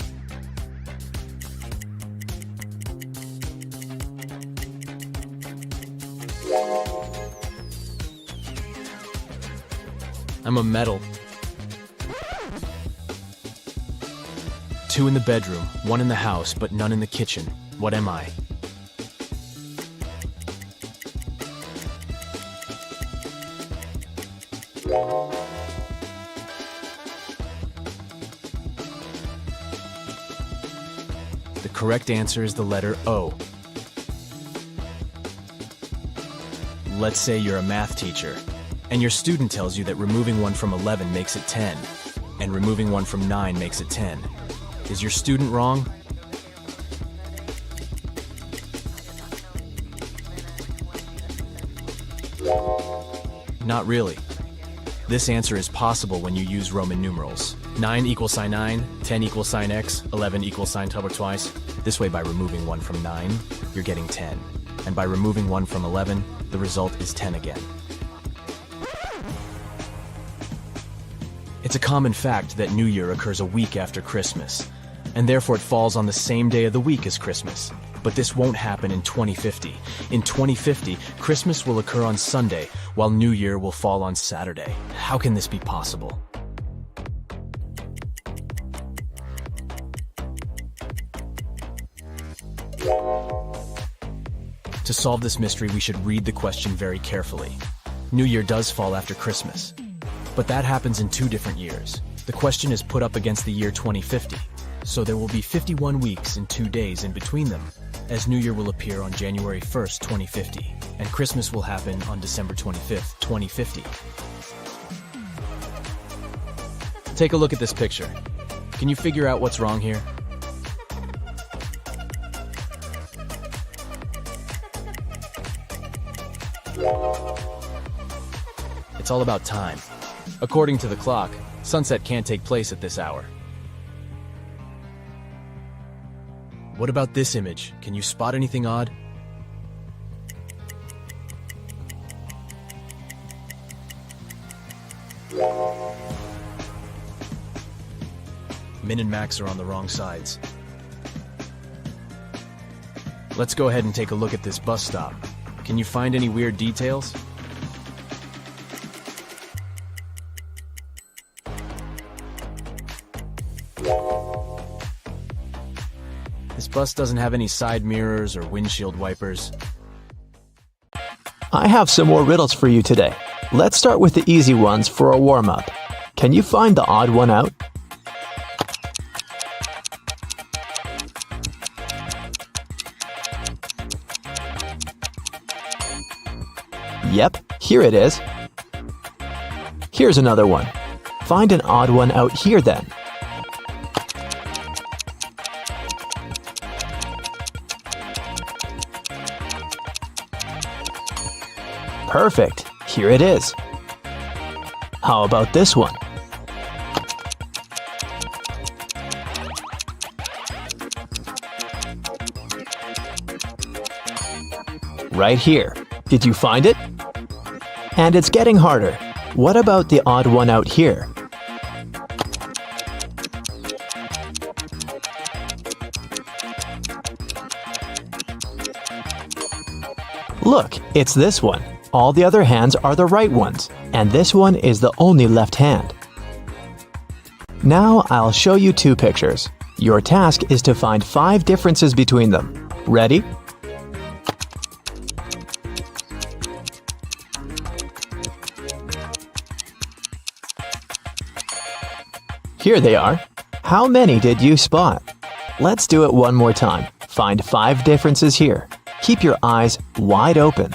I'm a medal. 2 in the bedroom, 1 in the house, but none in the kitchen. What am I? The correct answer is the letter O. Let's say you're a math teacher, and your student tells you that removing 1 from 11 makes it 10, and removing 1 from 9 makes it 10. Is your student wrong? Not really. This answer is possible when you use Roman numerals. 9 equals sign 9, 10 equals sign x, 11 equals sign double twice. This way, by removing 1 from 9, you're getting 10. And by removing 1 from 11, the result is 10 again. It's a common fact that New Year occurs a week after Christmas, and therefore it falls on the same day of the week as Christmas. But this won't happen in 2050. In 2050, Christmas will occur on Sunday, while New Year will fall on Saturday. How can this be possible? To solve this mystery, we should read the question very carefully. New Year does fall after Christmas, but that happens in 2 different years. The question is put up against the year 2050, so there will be 51 weeks and 2 days in between them, as New Year will appear on January 1st, 2050, and Christmas will happen on December 25th, 2050. Take a look at this picture. Can you figure out what's wrong here? It's all about time. According to the clock, sunset can't take place at this hour. What about this image? Can you spot anything odd? Min and Max are on the wrong sides. Let's go ahead and take a look at this bus stop. Can you find any weird details? This bus doesn't have any side mirrors or windshield wipers. I have some more riddles for you today. Let's start with the easy ones for a warm-up. Can you find the odd one out? Yep, here it is. Here's another one. Find an odd one out here then. Perfect, here it is. How about this one? Right here. Did you find it? And it's getting harder. What about the odd one out here? Look, it's this one. All the other hands are the right ones, and this one is the only left hand. Now I'll show you 2 pictures. Your task is to find 5 differences between them. Ready? Here they are. How many did you spot? Let's do it one more time. Find 5 differences here. Keep your eyes wide open.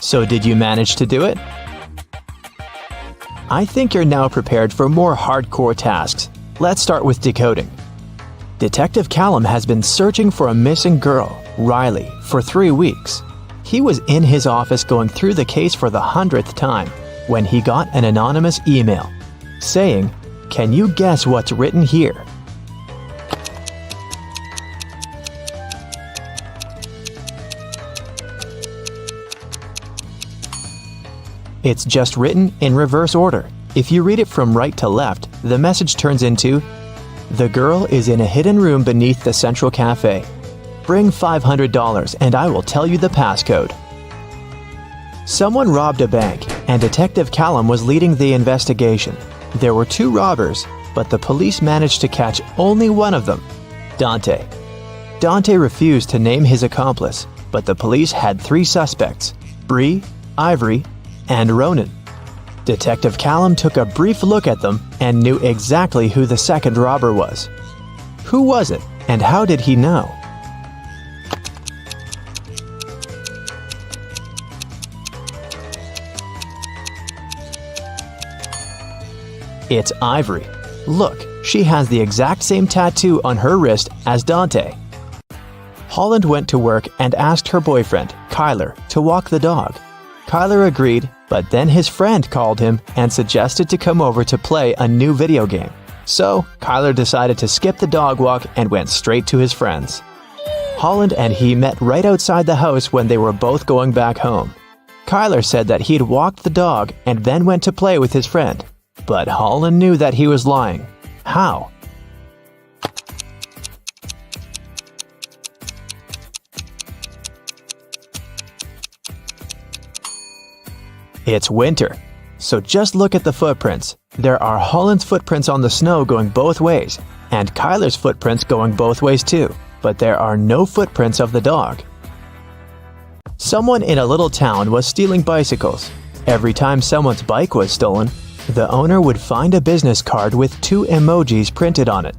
So did you manage to do it? I think you're now prepared for more hardcore tasks. Let's start with decoding. Detective Callum has been searching for a missing girl, Riley, for 3 weeks. He was in his office going through the case for the 100th time when he got an anonymous email saying, "Can you guess what's written here?" It's just written in reverse order. If you read it from right to left, the message turns into, "The girl is in a hidden room beneath the Central Cafe. Bring $500 and I will tell you the passcode." Someone robbed a bank, and Detective Callum was leading the investigation. There were 2 robbers, but the police managed to catch only one of them, Dante. Dante refused to name his accomplice, but the police had 3 suspects: Bree, Ivory, and Ronan. Detective Callum took a brief look at them and knew exactly who the second robber was. Who was it, and how did he know? It's Ivory. Look, she has the exact same tattoo on her wrist as Dante. Holland went to work and asked her boyfriend, Kyler, to walk the dog. Kyler agreed, but then his friend called him and suggested to come over to play a new video game. So, Kyler decided to skip the dog walk and went straight to his friends. Holland and he met right outside the house when they were both going back home. Kyler said that he'd walked the dog and then went to play with his friend. But Holland knew that he was lying. How? It's winter. So just look at the footprints. There are Holland's footprints on the snow going both ways, and Kyler's footprints going both ways too, but there are no footprints of the dog. Someone in a little town was stealing bicycles. Every time someone's bike was stolen, the owner would find a business card with 2 emojis printed on it.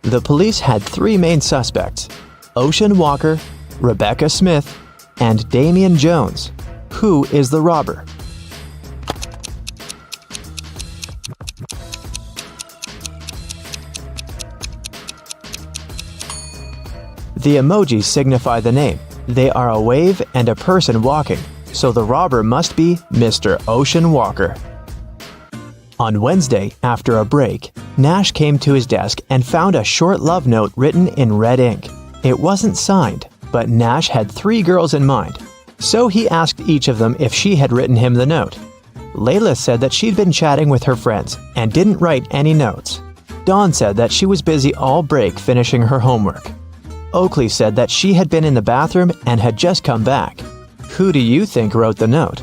The police had 3 main suspects: Ocean Walker, Rebecca Smith, and Damian Jones. Who is the robber? The emojis signify the name. They are a wave and a person walking, so the robber must be Mr. Ocean Walker. On Wednesday, after a break, Nash came to his desk and found a short love note written in red ink. It wasn't signed, but Nash had 3 girls in mind, so he asked each of them if she had written him the note. Layla said that she'd been chatting with her friends and didn't write any notes. Dawn said that she was busy all break finishing her homework. Oakley said that she had been in the bathroom and had just come back. Who do you think wrote the note?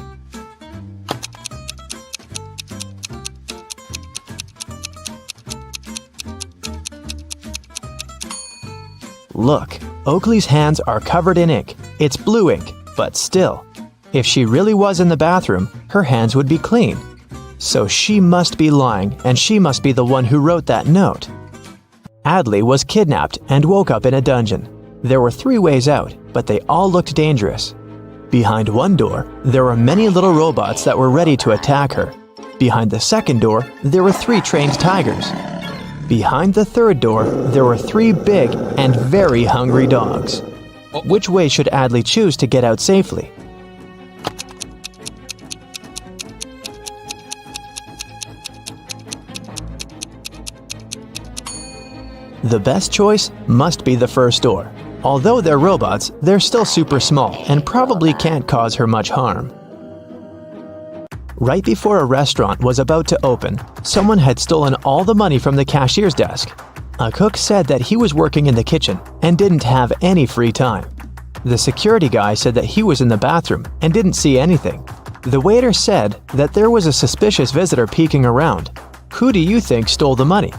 Look, Oakley's hands are covered in ink. It's blue ink, but still. If she really was in the bathroom, her hands would be clean. So she must be lying, and she must be the one who wrote that note. Adley was kidnapped and woke up in a dungeon. There were 3 ways out, but they all looked dangerous. Behind one door, there were many little robots that were ready to attack her. Behind the second door, there were 3 trained tigers. Behind the third door, there were 3 big and very hungry dogs. Which way should Adley choose to get out safely? The best choice must be the first door. Although they're robots, they're still super small and probably can't cause her much harm. Right before a restaurant was about to open, someone had stolen all the money from the cashier's desk. A cook said that he was working in the kitchen and didn't have any free time. The security guy said that he was in the bathroom and didn't see anything. The waiter said that there was a suspicious visitor peeking around. Who do you think stole the money?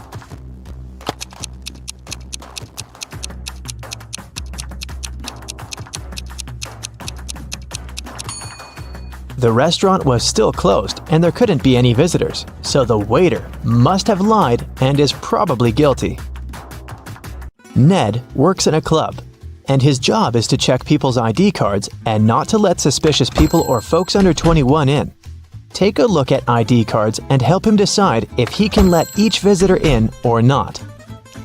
The restaurant was still closed and there couldn't be any visitors, so the waiter must have lied and is probably guilty. Ned works in a club, and his job is to check people's ID cards and not to let suspicious people or folks under 21 in. Take a look at ID cards and help him decide if he can let each visitor in or not.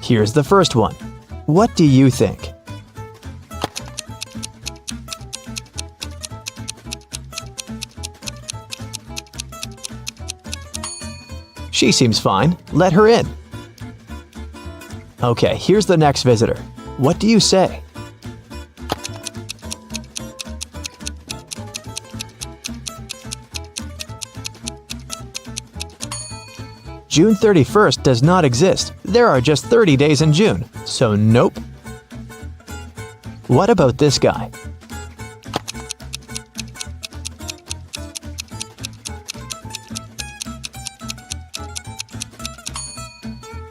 Here's the first one. What do you think? She seems fine. Let her in. Okay, here's the next visitor. What do you say? June 31st does not exist. There are just 30 days in June, so nope. What about this guy?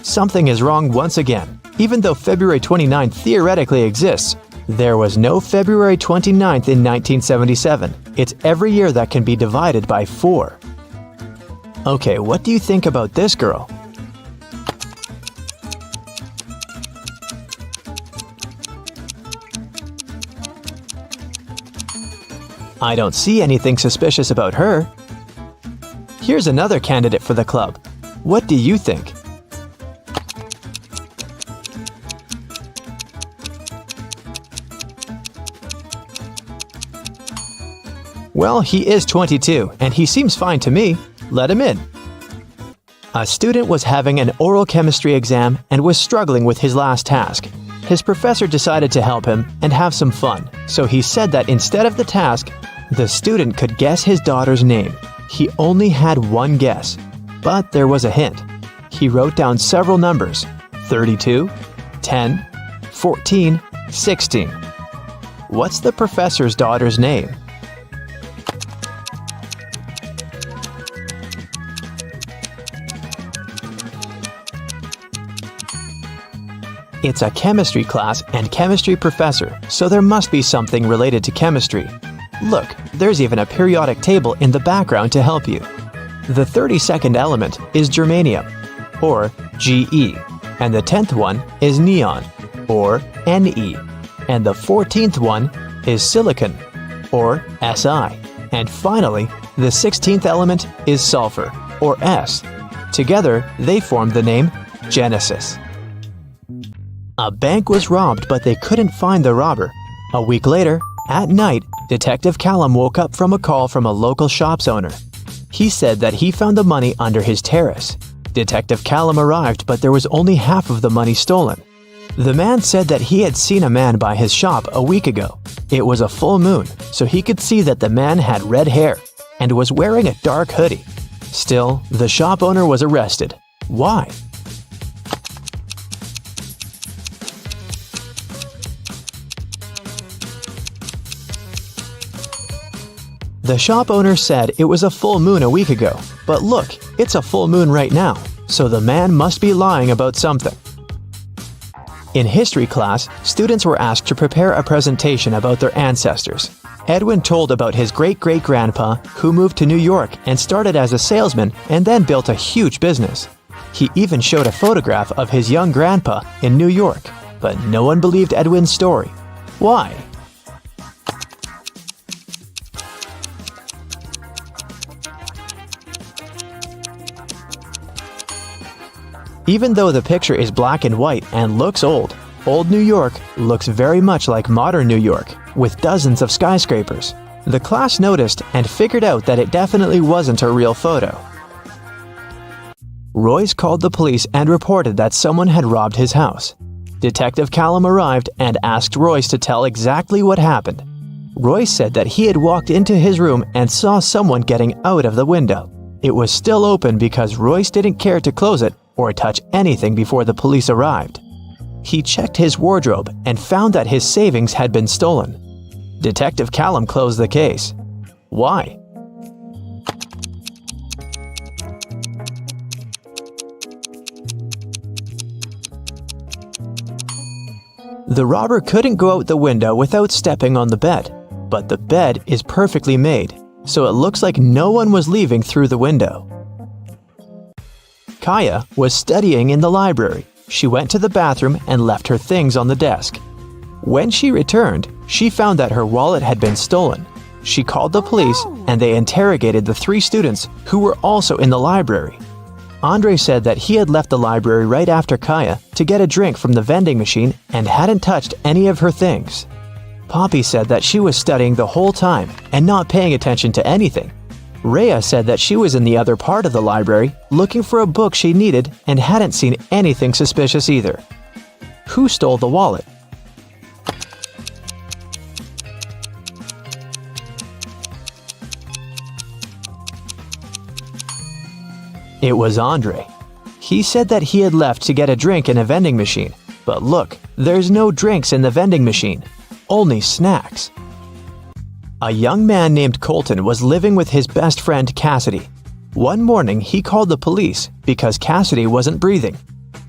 Something is wrong once again. Even though February 29th theoretically exists, there was no February 29th in 1977. It's every year that can be divided by 4. Okay, what do you think about this girl? I don't see anything suspicious about her. Here's another candidate for the club. What do you think? Well, he is 22, and he seems fine to me. Let him in. A student was having an oral chemistry exam and was struggling with his last task. His professor decided to help him and have some fun, so he said that instead of the task, the student could guess his daughter's name. He only had one guess, but there was a hint. He wrote down several numbers: 32, 10, 14, 16. What's the professor's daughter's name? It's a chemistry class and chemistry professor, so there must be something related to chemistry. Look, there's even a periodic table in the background to help you. The 32nd element is germanium, or Ge, and the 10th one is neon, or Ne, and the 14th one is silicon, or Si, and finally, the 16th element is sulfur, or S. Together, they form the name Genesis. A bank was robbed, but they couldn't find the robber. A week later, at night, Detective Callum woke up from a call from a local shop's owner. He said that he found the money under his terrace. Detective Callum arrived, but there was only half of the money stolen. The man said that he had seen a man by his shop a week ago. It was a full moon, so he could see that the man had red hair and was wearing a dark hoodie. Still, the shop owner was arrested. Why? The shop owner said it was a full moon a week ago, but look, it's a full moon right now, so the man must be lying about something. In history class, students were asked to prepare a presentation about their ancestors. Edwin told about his great-great-grandpa who moved to New York and started as a salesman and then built a huge business. He even showed a photograph of his young grandpa in New York, but no one believed Edwin's story. Why? Even though the picture is black and white and looks old, old New York looks very much like modern New York, with dozens of skyscrapers. The class noticed and figured out that it definitely wasn't a real photo. Royce called the police and reported that someone had robbed his house. Detective Callum arrived and asked Royce to tell exactly what happened. Royce said that he had walked into his room and saw someone getting out of the window. It was still open because Royce didn't care to close it or touch anything before the police arrived. He checked his wardrobe and found that his savings had been stolen. Detective Callum closed the case. Why? The robber couldn't go out the window without stepping on the bed, but the bed is perfectly made, so it looks like no one was leaving through the window. Kaya was studying in the library. She went to the bathroom and left her things on the desk. When she returned, she found that her wallet had been stolen. She called the police and they interrogated the 3 students who were also in the library. Andre said that he had left the library right after Kaya to get a drink from the vending machine and hadn't touched any of her things. Poppy said that she was studying the whole time and not paying attention to anything. Rhea said that she was in the other part of the library looking for a book she needed and hadn't seen anything suspicious either. Who stole the wallet? It was Andre. He said that he had left to get a drink in a vending machine, but look, there's no drinks in the vending machine, only snacks. A young man named Colton was living with his best friend Cassidy. One morning, he called the police because Cassidy wasn't breathing.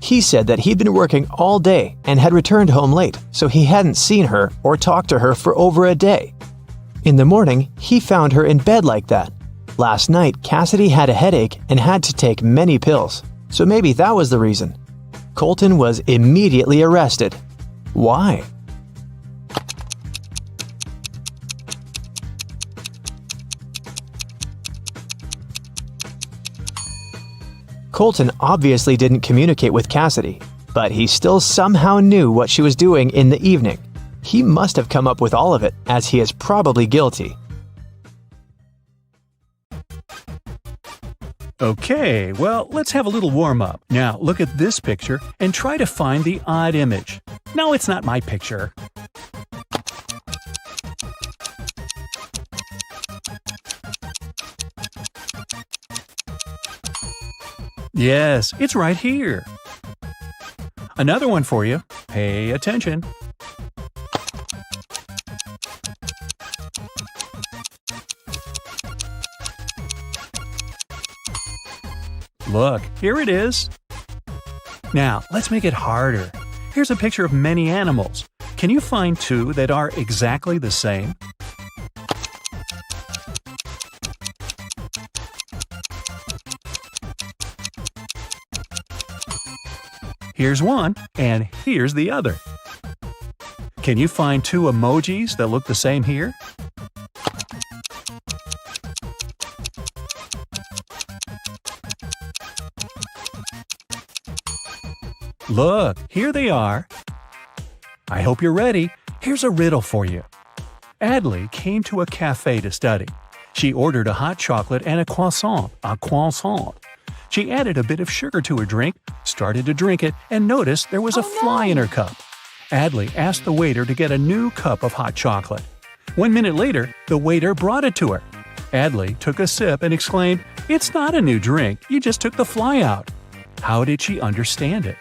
He said that he'd been working all day and had returned home late, so he hadn't seen her or talked to her for over a day. In the morning, he found her in bed like that. Last night, Cassidy had a headache and had to take many pills, so maybe that was the reason. Colton was immediately arrested. Why? Colton obviously didn't communicate with Cassidy, but he still somehow knew what she was doing in the evening. He must have come up with all of it, as he is probably guilty. Okay, well, let's have a little warm-up. Now, look at this picture and try to find the odd image. No, it's not my picture. Yes, it's right here. Another one for you. Pay attention. Look, here it is. Now, let's make it harder. Here's a picture of many animals. Can you find two that are exactly the same? Here's one, and here's the other. Can you find two emojis that look the same here? Look, here they are. I hope you're ready. Here's a riddle for you. Adley came to a cafe to study. She ordered a hot chocolate and a croissant. She added a bit of sugar to her drink, started to drink it, and noticed there was a fly in her cup. Adley asked the waiter to get a new cup of hot chocolate. 1 minute later, the waiter brought it to her. Adley took a sip and exclaimed, "It's not a new drink, you just took the fly out." How did she understand it?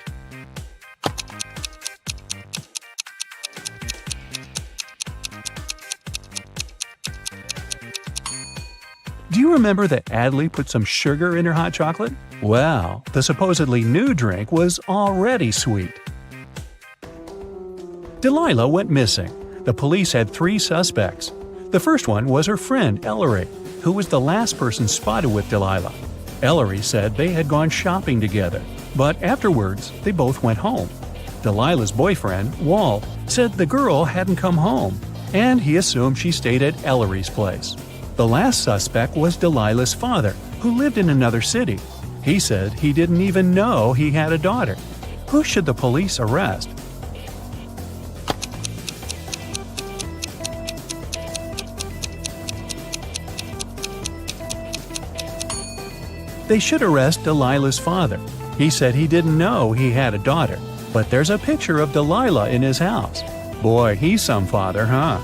Do you remember that Adley put some sugar in her hot chocolate? Well, the supposedly new drink was already sweet. Delilah went missing. The police had 3 suspects. The first one was her friend, Ellery, who was the last person spotted with Delilah. Ellery said they had gone shopping together, but afterwards they both went home. Delilah's boyfriend, Walt, said the girl hadn't come home, and he assumed she stayed at Ellery's place. The last suspect was Delilah's father, who lived in another city. He said he didn't even know he had a daughter. Who should the police arrest? They should arrest Delilah's father. He said he didn't know he had a daughter, but there's a picture of Delilah in his house. Boy, he's some father, huh?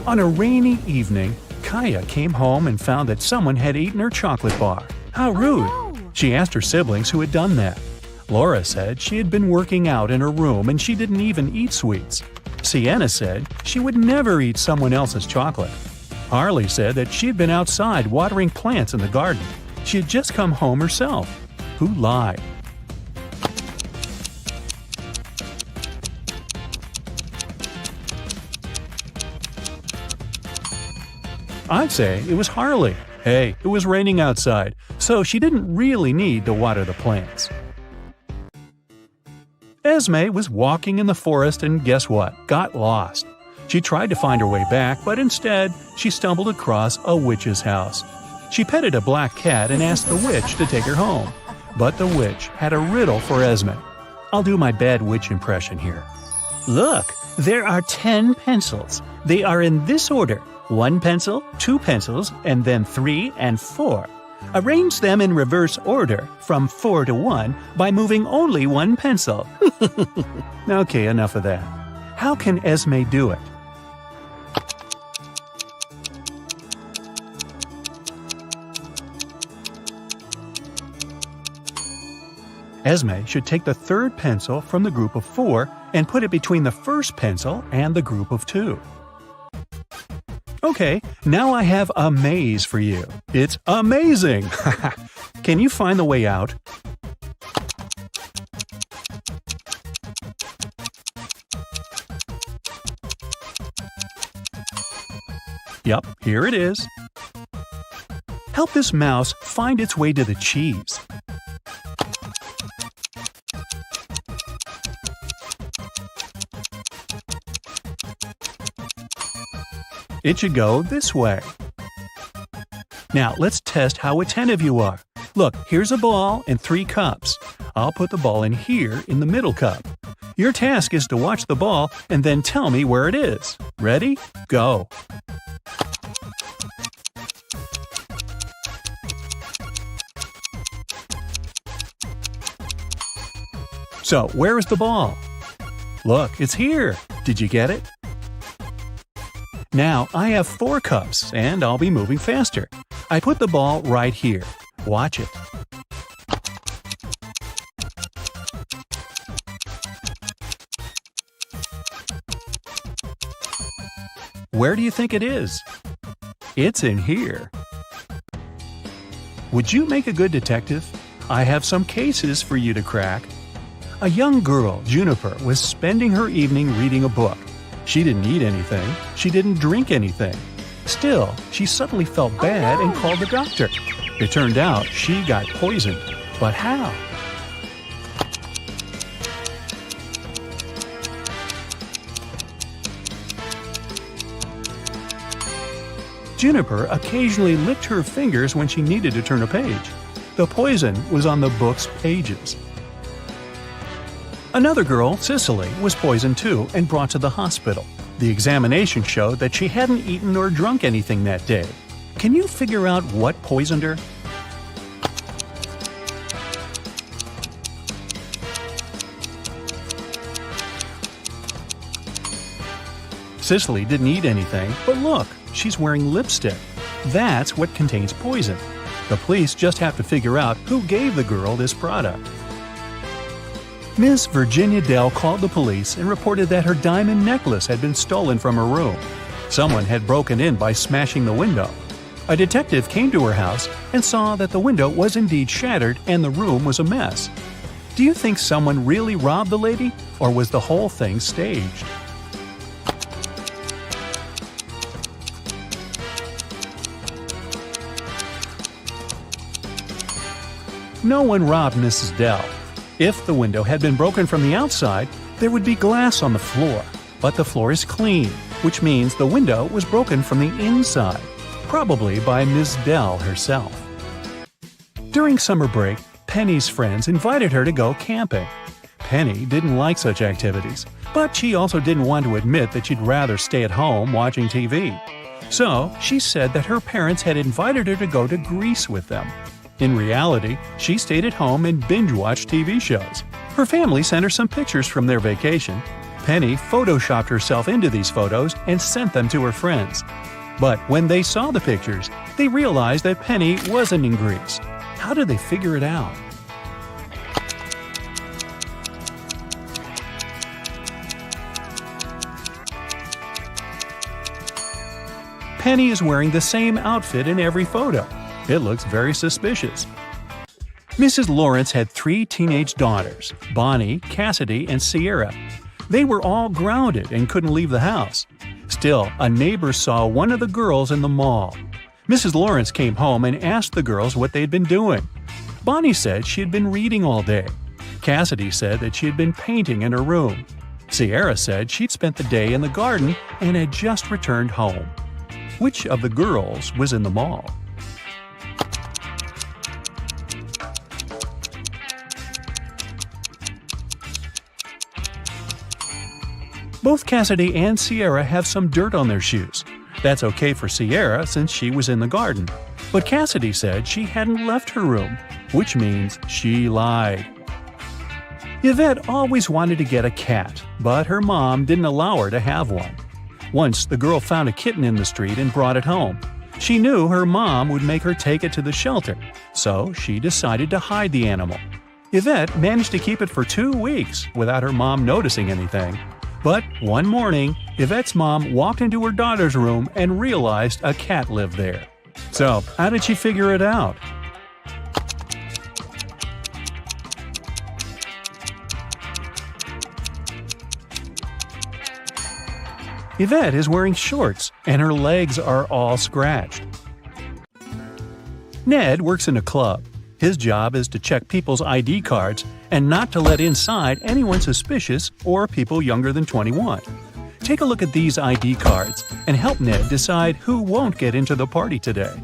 On a rainy evening, Kaya came home and found that someone had eaten her chocolate bar. How rude! She asked her siblings who had done that. Laura said she had been working out in her room and she didn't even eat sweets. Sienna said she would never eat someone else's chocolate. Harley said that she had been outside watering plants in the garden. She had just come home herself. Who lied? I'd say it was Harley. Hey, it was raining outside, so she didn't really need to water the plants. Esme was walking in the forest and guess what? Got lost. She tried to find her way back, but instead, she stumbled across a witch's house. She petted a black cat and asked the witch to take her home. But the witch had a riddle for Esme. I'll do my bad witch impression here. Look, there are 10 pencils. They are in this order: 1 pencil, 2 pencils, and then 3 and 4. Arrange them in reverse order, from 4 to 1, by moving only 1 pencil. Okay, enough of that. How can Esme do it? Esme should take the third pencil from the group of 4 and put it between the first pencil and the group of 2. Okay, now I have a maze for you. It's amazing! Can you find the way out? Yup, here it is. Help this mouse find its way to the cheese. It should go this way. Now, let's test how attentive you are. Look, here's a ball and 3 cups. I'll put the ball in here in the middle cup. Your task is to watch the ball and then tell me where it is. Ready? Go. So, where is the ball? Look, it's here. Did you get it? Now, I have 4 cups, and I'll be moving faster. I put the ball right here. Watch it. Where do you think it is? It's in here. Would you make a good detective? I have some cases for you to crack. A young girl, Juniper, was spending her evening reading a book. She didn't eat anything. She didn't drink anything. Still, she suddenly felt bad and called the doctor. It turned out she got poisoned. But how? Juniper occasionally licked her fingers when she needed to turn a page. The poison was on the book's pages. Another girl, Cicely, was poisoned too and brought to the hospital. The examination showed that she hadn't eaten or drunk anything that day. Can you figure out what poisoned her? Cicely didn't eat anything, but look, she's wearing lipstick. That's what contains poison. The police just have to figure out who gave the girl this product. Miss Virginia Dell called the police and reported that her diamond necklace had been stolen from her room. Someone had broken in by smashing the window. A detective came to her house and saw that the window was indeed shattered and the room was a mess. Do you think someone really robbed the lady, or was the whole thing staged? No one robbed Mrs. Dell. If the window had been broken from the outside, there would be glass on the floor. But the floor is clean, which means the window was broken from the inside, probably by Ms. Dell herself. During summer break, Penny's friends invited her to go camping. Penny didn't like such activities, but she also didn't want to admit that she'd rather stay at home watching TV. So she said that her parents had invited her to go to Greece with them. In reality, she stayed at home and binge-watched TV shows. Her family sent her some pictures from their vacation. Penny photoshopped herself into these photos and sent them to her friends. But when they saw the pictures, they realized that Penny wasn't in Greece. How did they figure it out? Penny is wearing the same outfit in every photo. It looks very suspicious. Mrs. Lawrence had 3 teenage daughters, Bonnie, Cassidy, and Sierra. They were all grounded and couldn't leave the house. Still, a neighbor saw one of the girls in the mall. Mrs. Lawrence came home and asked the girls what they'd been doing. Bonnie said she had been reading all day. Cassidy said that she had been painting in her room. Sierra said she'd spent the day in the garden and had just returned home. Which of the girls was in the mall? Both Cassidy and Sierra have some dirt on their shoes. That's okay for Sierra since she was in the garden. But Cassidy said she hadn't left her room, which means she lied. Yvette always wanted to get a cat, but her mom didn't allow her to have one. Once the girl found a kitten in the street and brought it home. She knew her mom would make her take it to the shelter, so she decided to hide the animal. Yvette managed to keep it for 2 weeks without her mom noticing anything. But one morning, Yvette's mom walked into her daughter's room and realized a cat lived there. So, how did she figure it out? Yvette is wearing shorts, and her legs are all scratched. Ned works in a club. His job is to check people's ID cards and not to let inside anyone suspicious or people younger than 21. Take a look at these ID cards and help Ned decide who won't get into the party today.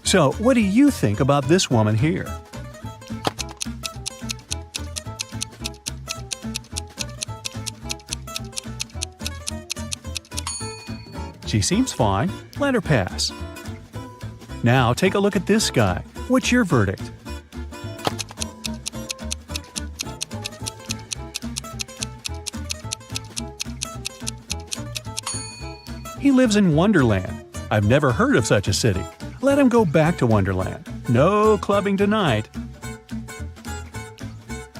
So, what do you think about this woman here? She seems fine. Let her pass. Now take a look at this guy. What's your verdict? He lives in Wonderland. I've never heard of such a city. Let him go back to Wonderland. No clubbing tonight.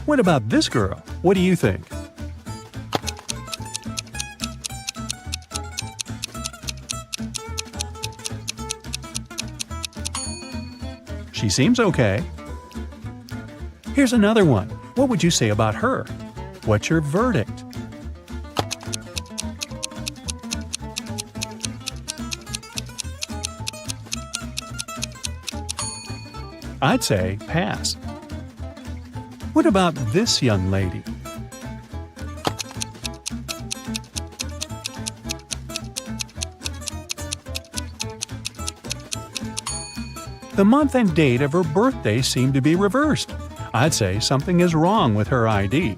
What about this girl? What do you think? She seems okay. Here's another one. What would you say about her? What's your verdict? I'd say pass. What about this young lady? The month and date of her birthday seem to be reversed. I'd say something is wrong with her ID.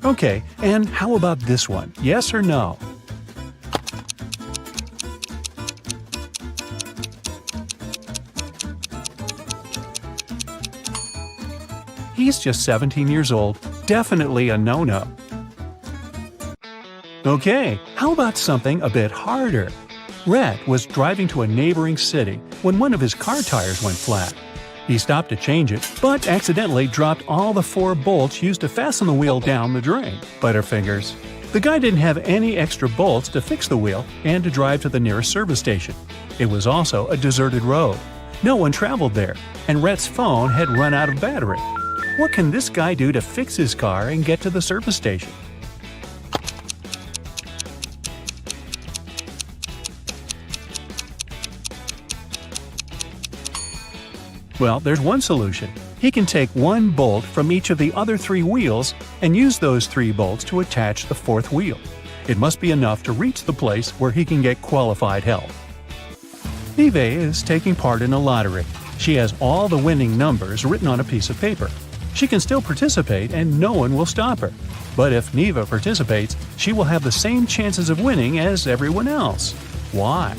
Okay, and how about this one? Yes or no? He's just 17 years old. Definitely a no-no. Okay, how about something a bit harder? Rhett was driving to a neighboring city when one of his car tires went flat. He stopped to change it, but accidentally dropped all the 4 bolts used to fasten the wheel down the drain. Butterfingers. The guy didn't have any extra bolts to fix the wheel and to drive to the nearest service station. It was also a deserted road. No one traveled there, and Rhett's phone had run out of battery. What can this guy do to fix his car and get to the service station? Well, there's one solution. He can take 1 bolt from each of the other 3 wheels and use those 3 bolts to attach the 4th wheel. It must be enough to reach the place where he can get qualified help. Neve is taking part in a lottery. She has all the winning numbers written on a piece of paper. She can still participate and no one will stop her. But if Neva participates, she will have the same chances of winning as everyone else. Why?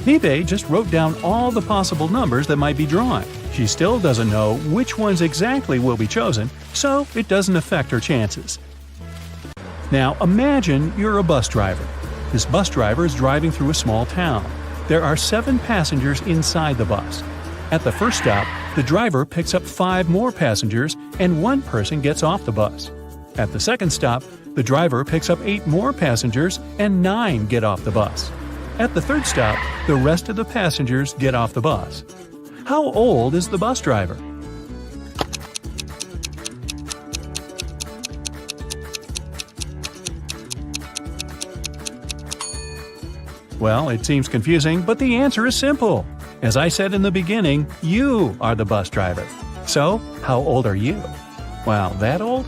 Neve just wrote down all the possible numbers that might be drawn. She still doesn't know which ones exactly will be chosen, so it doesn't affect her chances. Now imagine you're a bus driver. This bus driver is driving through a small town. There are 7 passengers inside the bus. At the first stop, the driver picks up 5 more passengers and 1 person gets off the bus. At the second stop, the driver picks up 8 more passengers and 9 get off the bus. At the third stop, the rest of the passengers get off the bus. How old is the bus driver? Well, it seems confusing, but the answer is simple. As I said in the beginning, you are the bus driver. So, how old are you? Wow, that old?